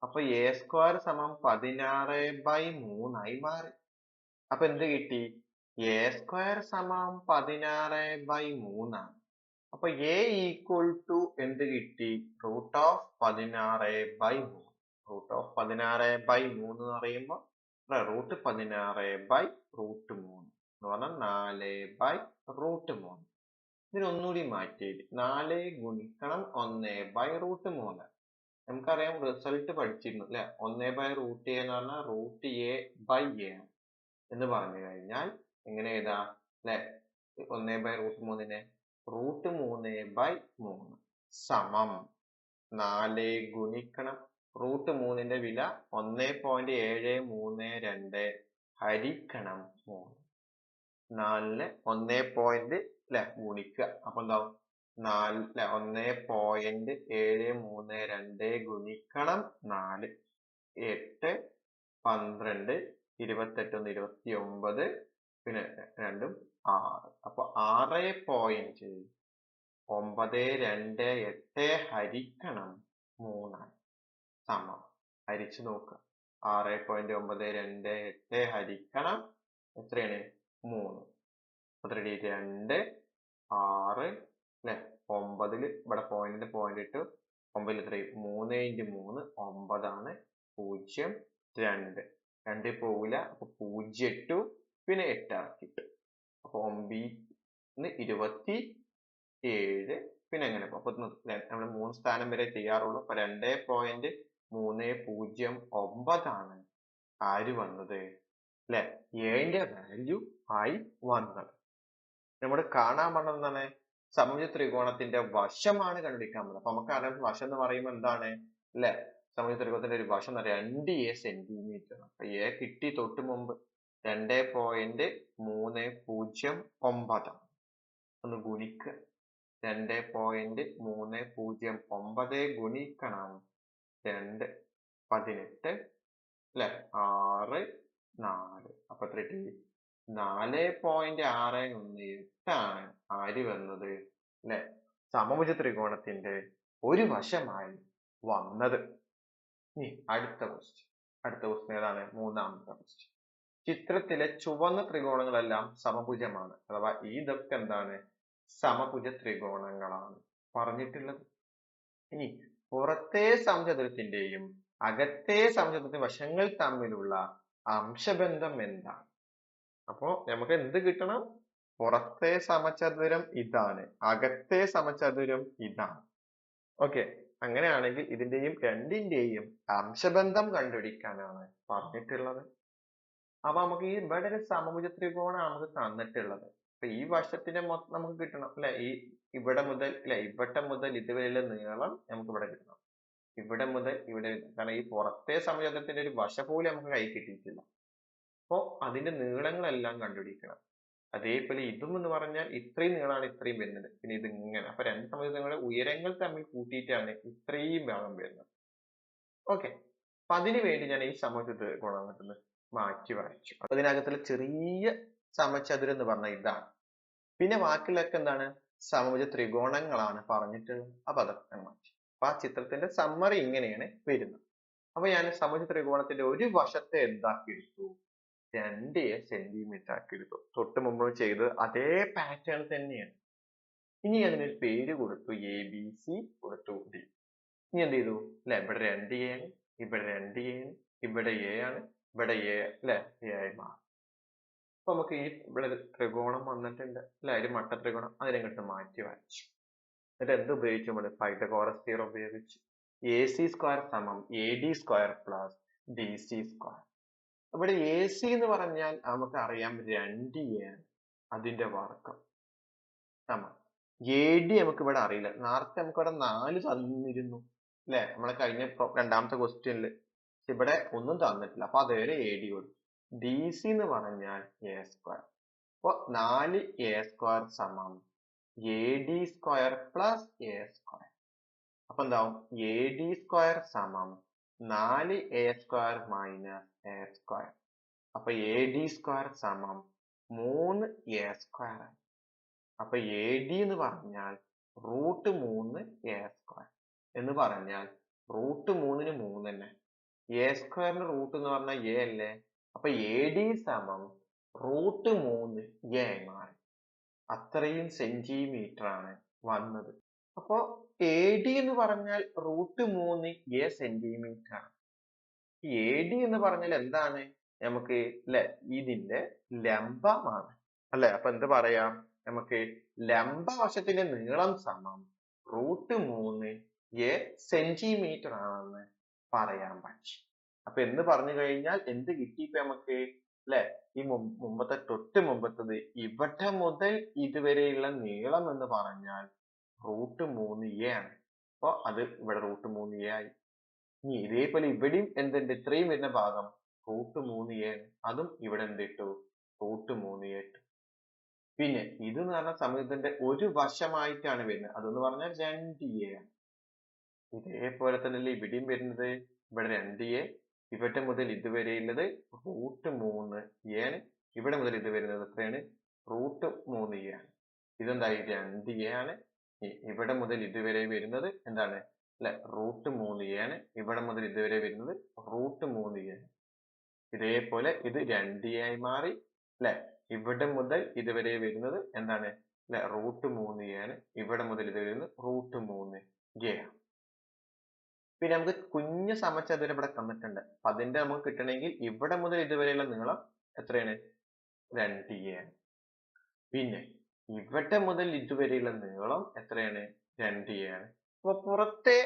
അപ്പൊ A സ്ക്വയർ സമം 16/3 ആയി മാറി. അപ്പൊ എന്ത് കിട്ടി? A സ്ക്വയർ സമം 16/3 ആണ്. അപ്പൊ A ഈക്വൽ ടു എന്ത് കിട്ടി? √16/3. √16/3 എന്ന് പറയുമ്പോൾ √16/√3 എന്ന് പറഞ്ഞാൽ 4/√3. ഇതിനൊന്നുകൂടി മാറ്റി 4 ഗുണിക്കണം 1/√3. നമുക്കറിയാം റിസൾട്ട് പഠിച്ചിരുന്നു അല്ലെ? 1/√A എന്ന് പറഞ്ഞാൽ √A/A ആണ്. എന്ന് പറഞ്ഞു കഴിഞ്ഞാൽ എങ്ങനെ എഴുതാ അല്ലെ? 1/√3 √3/3 സമം 4 ഗുണിക്കണം √3 വില 1.732 ഹരിക്കണം 3. 4 1 അല്ലെ ഗുണിക്കുക. അപ്പൊ എന്താവും 1.732 ഗുണിക്കണം 4 8 12 28 29 പിന്നെ 2 6. അപ്പൊ 6.928 ഹരിക്കണം 3 സമം ഹരിച്ചു നോക്കുക. 6.928 ഹരിക്കണം എത്രയാണ് 3. എത്ര 2 6 അല്ലെ 9 ഇവിടെ പോയിന്റ് ഇട്ടു 9 എത്ര 3 × 3 9 ആണ് 0 2 2 പോവില്ല അപ്പൊ 0 ഇട്ടു പിന്നെ 8 ആക്കിട്ടു അപ്പൊ 9 27 പിന്നെ എങ്ങനെ അപ്പൊ നമ്മൾ 3 സ്ഥാനം വരെ ചെയ്യാറുള്ളൂ. അപ്പൊ 2.309 ആണ് ആര് വന്നത് അല്ലെ എന്റെ വാല്യൂ ആയി വന്നത്. നമ്മൾ കാണാൻ പറഞ്ഞത് എന്താണ് സമമിതി ത്രികോണത്തിന്റെ വശമാണ് കണ്ടുപിടിക്കാൻ പറഞ്ഞത്. അപ്പൊ നമുക്കറിയാം വശം എന്ന് പറയുമ്പോൾ എന്താണ് അല്ലെ സമമിതി ത്രികോണത്തിന്റെ ഒരു വശം 2a സെന്റിമീറ്റർ. അപ്പൊ a കിട്ടി തൊട്ട് മുമ്പ് 2.309 ഒന്ന് ഗുണിക്കുക. 2.309 ഗുണിക്കണം 2 18 അല്ലെ 6 4 അപ്പൊ എത്ര കിട്ടി 4.618 ആണ് ആര് വന്നത് അല്ലെ സമഭുജ ത്രികോണത്തിന്റെ ഒരു വശമായി വന്നത്. ഇനി അടുത്ത ക്വസ്റ്റ്യൻ ഏതാണ്? മൂന്നാമത്തെ ക്വസ്റ്റ്യൻ. ചിത്രത്തിലെ ചുവന്ന ത്രികോണങ്ങളെല്ലാം സമഭുജമാണ്. അഥവാ ഇതൊക്കെ എന്താണ് സമഭുജ ത്രികോണങ്ങളാണ് പറഞ്ഞിട്ടുള്ളത്. ഇനി പുറത്തെ സമചതുരത്തിന്റെയും അകത്തെ സമചതുരത്തിന്റെ വശങ്ങൾ തമ്മിലുള്ള അംശബന്ധം എന്താണ്? അപ്പോ നമുക്ക് എന്ത് കിട്ടണം? പുറത്തെ സമചതുരം ഇതാണ്, അകത്തെ സമചതുരം ഇതാണ്. ഓക്കെ, അങ്ങനെയാണെങ്കിൽ ഇതിന്റെയും രണ്ടിന്റെയും അംശബന്ധം കണ്ടുപിടിക്കാനാണ് പറഞ്ഞിട്ടുള്ളത്. അപ്പൊ നമുക്ക് ഈ ഇവിടെ ഒരു സമഭുജ ത്രികോണമാണ് നമുക്ക് തന്നിട്ടുള്ളത്. അപ്പൊ ഈ വശത്തിന്റെ മൊത്തം നമുക്ക് കിട്ടണം അല്ലെ ഇവിടെ മുതൽ ഇതുവരെയുള്ള നീളം നമുക്ക് ഇവിടെ കിട്ടണം. ഇവിടെ മുതൽ ഇവിടെ, കാരണം ഈ പുറത്തെ സമചതുരത്തിന്റെ ഒരു വശ പോലും നമുക്ക് കൈ കിട്ടിയിട്ടില്ല. അപ്പോ അതിന്റെ നീളങ്ങളെല്ലാം കണ്ടുപിടിക്കണം. അതേപോലെ ഇതും എന്ന് പറഞ്ഞാൽ ഇത്രയും നീളമാണ് ഇത്രയും വരുന്നത്, പിന്നെ ഇത് ഇങ്ങനെ. അപ്പൊ രണ്ട് സമചതുരങ്ങളുടെ ഉയരങ്ങൾ തമ്മിൽ കൂട്ടിയിട്ടാണ് ഇത്രയും ഭാഗം വരുന്നത്. ഓക്കെ, അപ്പൊ അതിനു വേണ്ടി ഞാൻ ഈ സമചതുര ത്രികോണം മാറ്റി വരച്ചു. അപ്പൊ ഇതിനകത്തുള്ള ചെറിയ സമചതുരം എന്ന് പറഞ്ഞാൽ ഇതാണ്. പിന്നെ ബാക്കിയുള്ളതൊക്കെ എന്താണ് സമഭുജ ത്രികോണങ്ങളാണ് പറഞ്ഞിട്ടുള്ളത്. അപ്പൊ അതൊക്കെ മാറ്റി. അപ്പൊ ആ ചിത്രത്തിന്റെ സമ്മറി ഇങ്ങനെയാണ് വരുന്നത്. അപ്പൊ ഞാൻ സമഭുജ ത്രികോണത്തിന്റെ ഒരു വശത്തെ എന്താക്കി എടുത്തു 2a സെന്റിമീറ്റർ ആക്കി എടുത്തു. തൊട്ട് മുമ്പ് ചെയ്ത് അതേ പാറ്റേൺ തന്നെയാണ്. ഇനി അതിനൊരു പേര് കൊടുത്തു, ABC കൊടുത്തു, D. ഇനി എന്ത് ചെയ്തു അല്ലെ ഇവിടെ 2a ആണ്, ഇവിടെ 2a ആണ്, ഇവിടെ a ആണ്, ഇവിടെ a അല്ലെ a ആയി മാറി. അപ്പൊ നമുക്ക് ഈ ഇവിടെ ത്രികോണം വന്നിട്ടുണ്ട് അല്ലെ, ഒരു മട്ട ത്രികോണം, അതിനങ്ങോട്ട് മാറ്റി വരച്ചു. എന്നിട്ട് എന്ത് ഉപയോഗിച്ചു? നമ്മൾ പൈതഗോറസ് തിയറം ഉപയോഗിച്ചു. AC സ്ക്വയർ സമം AD square plus DC square. ഇവിടെ AC എന്ന് പറഞ്ഞാൽ നമുക്ക് അറിയാം 2a ആണ്, അതിന്റെ വർക്കം സമം AD നമുക്ക് ഇവിടെ അറിയില്ല. നേരത്തെ നമുക്ക് ഇവിടെ 4 തന്നിരുന്നു അല്ലെ, നമ്മളെ കഴിഞ്ഞ രണ്ടാമത്തെ ക്വസ്റ്റ്യനിൽ. ഇവിടെ ഒന്നും തന്നിട്ടില്ല, അപ്പൊ അതുവരെ AD കൊടുത്തു. DC എന്ന് പറഞ്ഞാൽ a സ്ക്വയർ. അപ്പൊ 4a സ്ക്വയർ സമം AD square plus a square. അപ്പൊ എന്താവും AD സ്ക്വയർ സമം 4a square minus a square. അപ്പൊ AD സ്ക്വയർ സമം 3a സ്ക്വയർ. അപ്പൊ AD എന്ന് പറഞ്ഞാൽ √3a സ്ക്വയർ എന്ന് പറഞ്ഞാൽ √3 തന്നെ. a സ്ക്വയറിന്റെ റൂട്ട് എന്ന് പറഞ്ഞാൽ a അല്ലേ, അപ്പൊ AD സമം √3a മാറി. അത്രയും സെന്റിമീറ്റർ ആണ് വന്നത്. അപ്പൊ AD എന്ന് പറഞ്ഞാൽ √3a സെന്റിമീറ്റർ ആണ്. AD എന്ന് പറഞ്ഞാൽ എന്താണ് നമുക്ക് അല്ലെ ഇതിന്റെ ലംബമാണ് അല്ലെ. അപ്പൊ എന്ത് പറയാം നമുക്ക്? ലംബവശത്തിന്റെ നീളം സമം √3a സെന്റിമീറ്റർ ആണെന്ന് പറയാൻ പറ്റും. അപ്പൊ എന്ന് പറഞ്ഞു കഴിഞ്ഞാൽ എന്ത് കിട്ടി? ഇപ്പൊ നമുക്ക് അല്ലെ? ഈ മുമ്പത്തെ തൊട്ട് മുമ്പത്തത് ഇവിടെ മുതൽ ഇതുവരെയുള്ള നീളം എന്ന് പറഞ്ഞാൽ √3a ആണ്. അപ്പൊ അത് ഇവിടെ √3a ആയി. ഇനി ഇതേപോലെ ഇവിടെയും എന്തുണ്ട്? ഇത്രയും വരുന്ന ഭാഗം √3a ആണ്. അതും ഇവിടെ എന്ത് ഇട്ടു? √3a ഇട്ടു. പിന്നെ ഇത് എന്ന് പറഞ്ഞ സമയത്തിന്റെ ഒരു വശമായിട്ടാണ് വരുന്നത്. അതെന്ന് പറഞ്ഞാൽ 2a ആണ്. ഇതേപോലെ തന്നെയല്ലേ ഇവിടെയും വരുന്നത്? ഇവിടെ 2a, ഇവിടെ മുതൽ ഇതുവരെയുള്ളത് √3a ആണ്. ഇവിടെ മുതൽ ഇത് വരുന്നത് എത്രയാണ്? √3a ആണ്. ഇതെന്തായി? 2a ആണ്. ഇവിടെ മുതൽ ഇതുവരെ വരുന്നത് എന്താണ്? അല്ലെ? √3a ആണ്. ഇവിടെ മുതൽ ഇതുവരെ വരുന്നത് √3a ആണ്. ഇതേപോലെ ഇത് 2a ആയി മാറി. അല്ലെ? ഇവിടെ മുതൽ ഇതുവരെ വരുന്നത് എന്താണ്? അല്ലെ? √3a ആണ്. ഇവിടെ മുതൽ ഇത് വരുന്നത് √3a ആണ്. പിന്നെ നമുക്ക് കുഞ്ഞു സമചതുരം ഇവിടെ തന്നിട്ടുണ്ട്. അപ്പൊ അതിന്റെ നമുക്ക് കിട്ടണമെങ്കിൽ ഇവിടെ മുതൽ ഇതുവരെയുള്ള നീളം എത്രയാണ്? 2a ആണ്. പിന്നെ ഇവിടെ മുതൽ ഇതുവരെയുള്ള നീളം എത്രയാണ്? 2a ആണ്. അപ്പൊ പുറത്തെ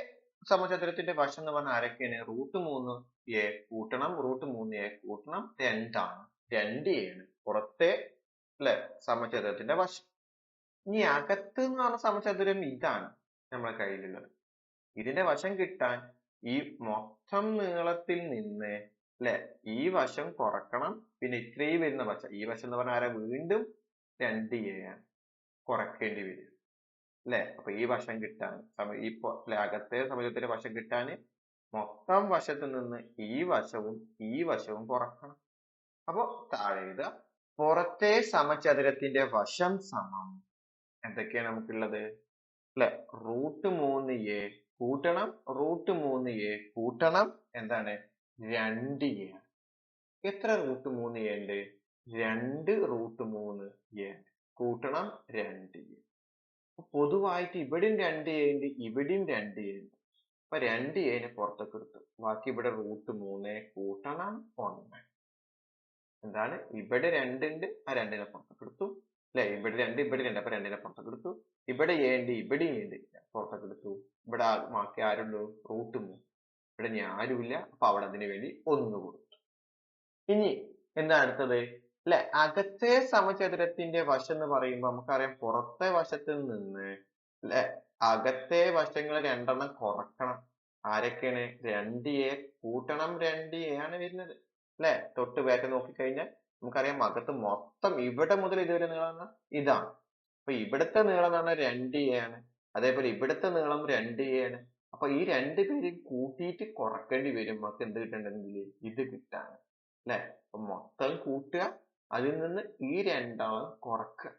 സമചതുരത്തിന്റെ വശം എന്ന് പറഞ്ഞാൽ ആരൊക്കെയാണ്? √3a കൂട്ടണം √3a കൂട്ടണം 2 ആണ്. 2a ആണ് പുറത്തെ അല്ലെ സമചതുരത്തിന്റെ വശം. ഇനി അകത്ത് എന്ന് പറഞ്ഞ സമചതുരം ഇതാണ് നമ്മുടെ കയ്യിലുള്ളത്. ഇതിന്റെ വശം കിട്ടാൻ ഈ മൊത്തം നീളത്തിൽ നിന്ന് അല്ലെ ഈ വശം കുറക്കണം. പിന്നെ ഇത്രയും വരുന്ന വശം, ഈ വശം എന്ന് പറഞ്ഞാൽ ആരാ? വീണ്ടും 2a ആണ് കുറക്കേണ്ടി വരും. അല്ലെ? അപ്പൊ ഈ വശം കിട്ടാൻ ഈ അകത്തെ സമചതുരത്തിന്റെ വശം കിട്ടാൻ മൊത്തം വശത്ത് നിന്ന് ഈ വശവും കുറക്കണം. അപ്പൊ താഴെ എഴുതുക. പുറത്തെ സമചതുരത്തിന്റെ വശം സമം എന്തൊക്കെയാണ് നമുക്കുള്ളത്? അല്ലെ? √3a കൂട്ടണം √3a കൂട്ടണം എന്താണ്? 2a. എത്ര √3a ഉണ്ട്? 2 √3a കൂട്ടണം 2a. പൊതുവായിട്ട് ഇവിടെയും 2a ഉണ്ട്, ഇവിടെയും 2a ഉണ്ട്. അപ്പൊ 2a നെ പുറത്തേക്ക് എടുത്തു. ബാക്കി ഇവിടെ √3 കൂട്ടണം 1. എന്താണ്? ഇവിടെ 2 ഉണ്ട്, ആ 2നെ പുറത്തേക്ക് എടുത്തു. അല്ലെ? ഇവിടെ 2 ഇവിടെ 2, അപ്പൊ 2നെ പുറത്തേക്ക് എടുത്തു. ഇവിടെ a ഉണ്ട്, ഇവിടെയും ഉണ്ട്, പുറത്തേക്ക് എടുത്തു. ഇവിടെ ബാക്കി ആരുള്ളൂ? √3. ഇവിടെ ഇനി ആരുമില്ല, അപ്പൊ അവിടെ അതിനു വേണ്ടി 1 കൊടുത്തു. ഇനി എന്താ അടുത്തത്? അല്ലെ? അകത്തെ സമചതുരത്തിന്റെ വശം എന്ന് പറയുമ്പോൾ നമുക്കറിയാം പുറത്തെ വശത്ത് നിന്ന് അല്ലെ അകത്തെ വശങ്ങൾ 2 കുറക്കണം. ആരൊക്കെയാണ്? 2a കൂട്ടണം 2a ആണ് വരുന്നത്. അല്ലെ? തൊട്ട് ബാക്ക് നോക്കിക്കഴിഞ്ഞാൽ നമുക്കറിയാം അകത്ത് മൊത്തം ഇവിടെ മുതൽ ഇതുവരെ നീളം ഇതാണ്. അപ്പൊ ഇവിടുത്തെ നീളം എന്ന് പറഞ്ഞാൽ 2a ആണ്. അതേപോലെ ഇവിടുത്തെ നീളം 2a ആണ്. അപ്പൊ ഈ 2 പേര് കൂട്ടിയിട്ട് കുറക്കേണ്ടി വരും. നമുക്ക് എന്ത് കിട്ടണമെങ്കിൽ ഇത് കിട്ടാണ്. അല്ലെ? അപ്പൊ മൊത്തം കൂട്ടുക, അതിൽ നിന്ന് ഈ 2 കുറക്കുക.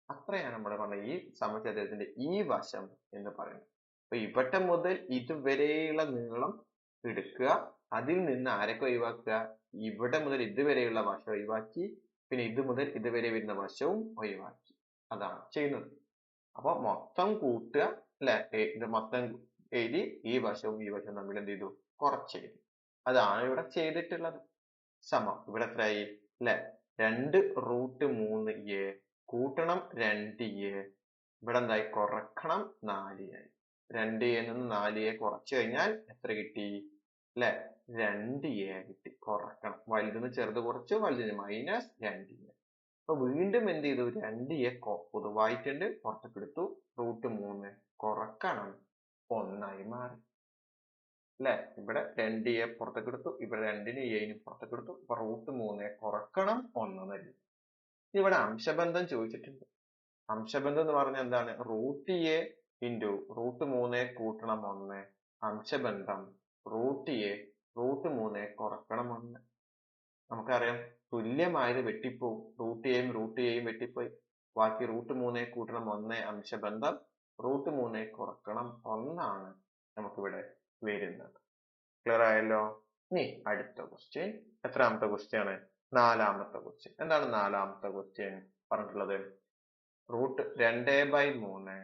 അത്രയാണ് നമ്മൾ പറഞ്ഞ ഈ സമചതുരത്തിന്റെ ഈ വശം എന്ന് പറയുന്നത്. അപ്പൊ ഇവിടെ മുതൽ ഇതുവരെയുള്ള നീളം എടുക്കുക, അതിൽ നിന്ന് ആരൊക്കെ ഒഴിവാക്കുക? ഇവിടെ മുതൽ ഇതുവരെയുള്ള വശം ഒഴിവാക്കി, പിന്നെ ഇത് മുതൽ ഇതുവരെ വരുന്ന വശവും ഒഴിവാക്കി. അതാണ് ചെയ്യുന്നത്. അപ്പൊ മൊത്തം കൂട്ടുക അല്ലെ? ഇത് മൊത്തം എഴുതി ഈ വശവും ഈ വശവും തമ്മിൽ എന്ത് ചെയ്തു? കുറച്ചെഴുതി. അതാണ് ഇവിടെ ചെയ്തിട്ടുള്ളത്. സമം ഇവിടെ എത്രയായി? അല്ലെ? 2 √3a കൂട്ടണം 2a. ഇവിടെ എന്തായി? കുറക്കണം 4a ആയി. 2a നിന്ന് 4a കുറച്ചു കഴിഞ്ഞാൽ എത്ര കിട്ടി? അല്ലെ? 2a കിട്ടി. കുറക്കണം, വലുതിന് ചെറുത് കുറച്ചു, വലുതിന് -2a. അപ്പൊ വീണ്ടും എന്ത് ചെയ്തു? 2a പൊതുവായിട്ടുണ്ട്, പുറത്തേക്ക് എടുത്തു. √3 കുറക്കണം 1 ആയി മാറി. അല്ലെ? ഇവിടെ 2a പുറത്തേക്ക് എടുത്തു, ഇവിടെ 2ന് a പുറത്തേക്ക് എടുത്തു. അപ്പൊ √3 കുറക്കണം 1 തന്നെ. ഇവിടെ അംശബന്ധം ചോദിച്ചിട്ടുണ്ട്. അംശബന്ധം എന്ന് പറഞ്ഞാൽ എന്താണ്? √a into √3 കൂട്ടണം 1. അംശബന്ധം √a √3 കുറക്കണം 1. നമുക്കറിയാം തുല്യമായത് വെട്ടിപ്പോവും. √aയും √aയും വെട്ടിപ്പോയി. ബാക്കി √3 കൂട്ടണം 1 അംശബന്ധം √3 കുറക്കണം 1 ആണ് നമുക്കിവിടെ വരുന്നത്. ക്ലിയർ ആയല്ലോ? ഇനി അടുത്ത ക്വസ്റ്റ്യൻ. എത്രാമത്തെ ക്വസ്റ്റ്യൻ ആണ്? 4ാമത്തെ ക്വസ്റ്റ്യൻ. എന്താണ് 4ാമത്തെ ക്വസ്റ്റ്യൻ പറഞ്ഞിട്ടുള്ളത്? √2/3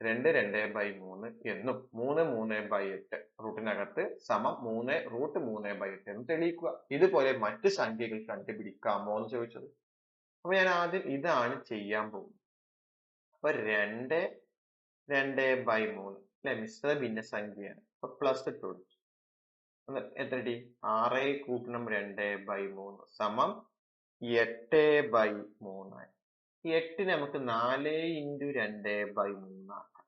2/3 എന്നും 3/3/8 റൂട്ടിനകത്ത് സമം 3 √3/8 എന്ന് തെളിയിക്കുക. ഇതുപോലെ മറ്റ് സംഖ്യകൾ കണ്ടുപിടിക്കാമോ എന്ന് ചോദിച്ചത്. അപ്പൊ ഞാൻ ആദ്യം ഇതാണ് ചെയ്യാൻ പോകുന്നത്. അപ്പൊ 2/3 അല്ലെ? മിശ്രിത ഭിന്നസംഖ്യയാണ്. അപ്പൊ പ്ലസ് ഇട്ട് കൊടുത്തു. എത്ര കിട്ടി? 6 കൂട്ടണം 2/3 സമം 8/3. 8 നമുക്ക് 4 × 2/3 ആക്കാം.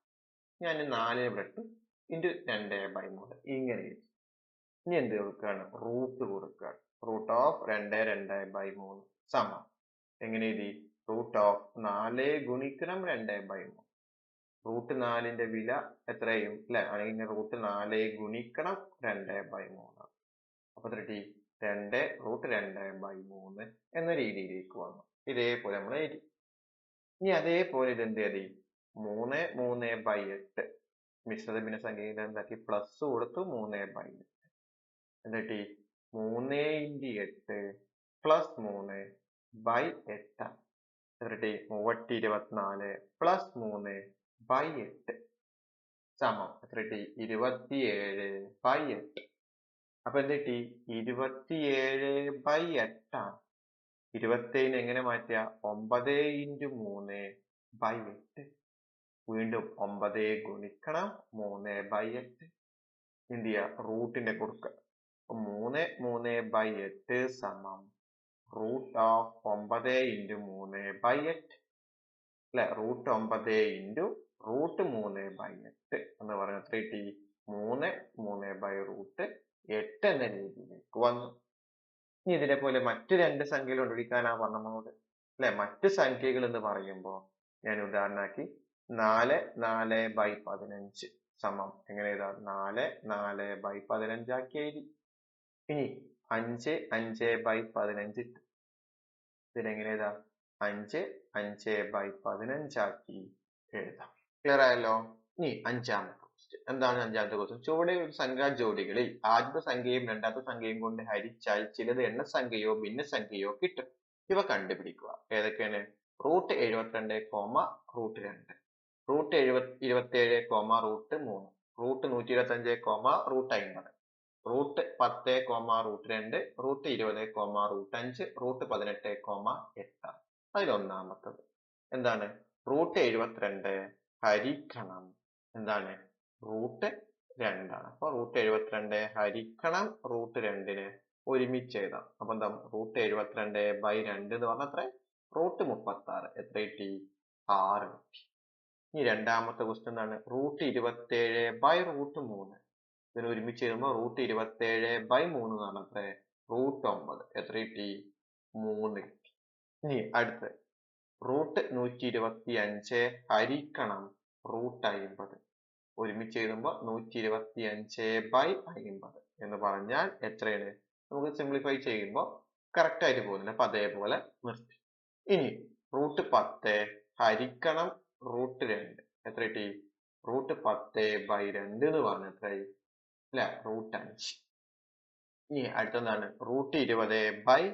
ഞാൻ 4 ഇവിടെ ഇട്ടു ഇൻറ്റു 2/3 ഇങ്ങനെ എഴുതി. ഇനി എന്ത് കൊടുക്കുകയാണ്? റൂട്ട് കൊടുക്കുകയാണ്. റൂട്ട് ഓഫ് 2 2/3 സമം എങ്ങനെ എഴുതി? റൂട്ട് ഓഫ് 4 ഗുണിക്കണം 2/3. റൂട്ട് 4ന്റെ വില എത്രയും അല്ലെ, അല്ലെങ്കിൽ റൂട്ട് 4 ഗുണിക്കണം 2/3. അപ്പൊ എത്ര കിട്ടി? 2 റൂട്ട് 2/3 എന്ന രീതിയിലേക്ക് വന്നു. ഇതേപോലെ നമ്മൾ എഴുതി. ഇനി അതേപോലെ ഇത് എന്ത് ചെയ്തി? 3 3/8 മിശ്രിത ഭിന്നസംഖ്യയിൽ എന്താക്കി? പ്ലസ് കൊടുത്തു 3/8. എന്താ കിട്ടി? 3 × 8 പ്ലസ് 3/8 എത്ര കിട്ടി? 324 പ്ലസ് 3/8 സമം എത്ര കിട്ടി? 27/8. അപ്പൊ എന്ത് കിട്ടി? 27/8 ആണ്. 27 എങ്ങനെ മാറ്റുക? 9 × 3/8. വീണ്ടും 9 ഗുണിക്കണം 3/8. എന്ത് ചെയ്യുക? റൂട്ടിന്റെ കൊടുക്കുക. 3 3/8 സമം റൂട്ട് ഓഫ് 9 × 3/8 അല്ലെ, റൂട്ട് 9 × റൂട്ട് 3/8 എന്ന് പറയുന്നത് എത്ര കിട്ടി? 3 3/8 എന്ന രീതിയിലേക്ക് വന്നു. ഇനി ഇതിനെ പോലെ മറ്റു രണ്ട് സംഖ്യകൾ കണ്ടുപിടിക്കാനാ പറഞ്ഞത് അല്ലെ. മറ്റു സംഖ്യകൾ എന്ന് പറയുമ്പോൾ ഞാൻ ഉദാഹരണമാക്കി 4 4/15 സമം എങ്ങനെ എഴുതാം? 4 4/15 ആക്കി എഴുതി. ഇനി 5 5/15 ഇട്ടു. ഇതിനെങ്ങനെ എഴുതാം? 5 5/15 ആക്കി എഴുതാം. ക്ലിയർ ആയല്ലോ? ഇനി അഞ്ചാമത്തെ ക്വസ്റ്റ്യൻ എന്താണ്? അഞ്ചാമത്തെ ക്വസ്റ്റ്യൻ, ചുവടെ സംഖ്യാ ജോഡികളിൽ ആദ്യത്തെ സംഖ്യയും രണ്ടാമത്തെ സംഖ്യയും കൊണ്ട് ഹരിച്ചാൽ ചിലത് എണ്ണസംഖ്യയോ ഭിന്നസംഖ്യയോ കിട്ടും. ഇവ കണ്ടുപിടിക്കുക. ഏതൊക്കെയാണ്? Root 72, root 2, root 27, root 3, root 125, root 50, root 10, root 2, root 20, root 5, root 18, 8. അതിലൊന്നാമത്തത് എന്താണ്? റൂട്ട് 72 ഹരിക്കണം എന്താണ്? റൂട്ട് 2 ആണ്. അപ്പൊ റൂട്ട് 72 ഹരിക്കണം റൂട്ട് 2 ഒരുമിച്ച് എഴുതാം. അപ്പൊ എന്താ? റൂട്ട് 72/2 എന്ന് പറഞ്ഞാൽ എത്ര? റൂട്ട് 36. എത്ര കിട്ടി? 6 കിട്ടി. ഇനി രണ്ടാമത്തെ ക്വസ്റ്റ്യൻ എന്താണ്? റൂട്ട് 27/റൂട്ട് 3. ഇതിന് ഒരുമിച്ച് എഴുതുമ്പോൾ റൂട്ട് 27/3 എന്ന് പറഞ്ഞാൽ എത്ര? റൂട്ട് 9. എത്ര കിട്ടി? 3 കിട്ടി. ഇനി അടുത്ത് റൂട്ട് 125 ഹരിക്കണം റൂട്ട് 50. ഒരുമിച്ച് എഴുതുമ്പോൾ 125/50 എന്ന് പറഞ്ഞാൽ എത്രയാണ്? നമുക്ക് സിംപ്ലിഫൈ ചെയ്യുമ്പോൾ കറക്റ്റ് ആയിട്ട് പോകുന്നില്ല. അപ്പൊ അതേപോലെ നിർത്തി. ഇനി റൂട്ട് 10 ഹരിക്കണം റൂട്ട് 2. എത്ര കിട്ടി? റൂട്ട് 10/2 എന്ന് പറഞ്ഞാൽ എത്രയായി? അല്ല, റൂട്ട് 5. ഇനി അടുത്തെന്താണ്? റൂട്ട് 20/റൂട്ട്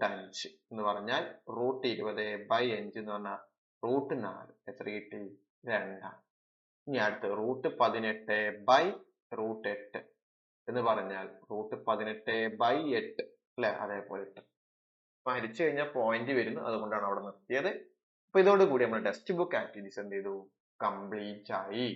5 എന്ന് പറഞ്ഞാൽ റൂട്ട് 20/5 എന്ന് പറഞ്ഞാൽ റൂട്ട് 4. എത്ര കിട്ടി? 2. ഇനി അടുത്ത് റൂട്ട് 18/റൂട്ട് 8 എന്ന് പറഞ്ഞാൽ റൂട്ട് 18/8 അല്ലെ, അതേപോലെ ഇട്ട് ഹരിച്ചു കഴിഞ്ഞാൽ പോയിന്റ് വരുന്നു. അതുകൊണ്ടാണ് അവിടെ നിർത്തിയത്. അപ്പൊ ഇതോടുകൂടി നമ്മുടെ ടെക്സ്റ്റ് ബുക്ക് ആക്ടിവിറ്റീസ് എന്ത് ചെയ്തു? കംപ്ലീറ്റ് ആയി.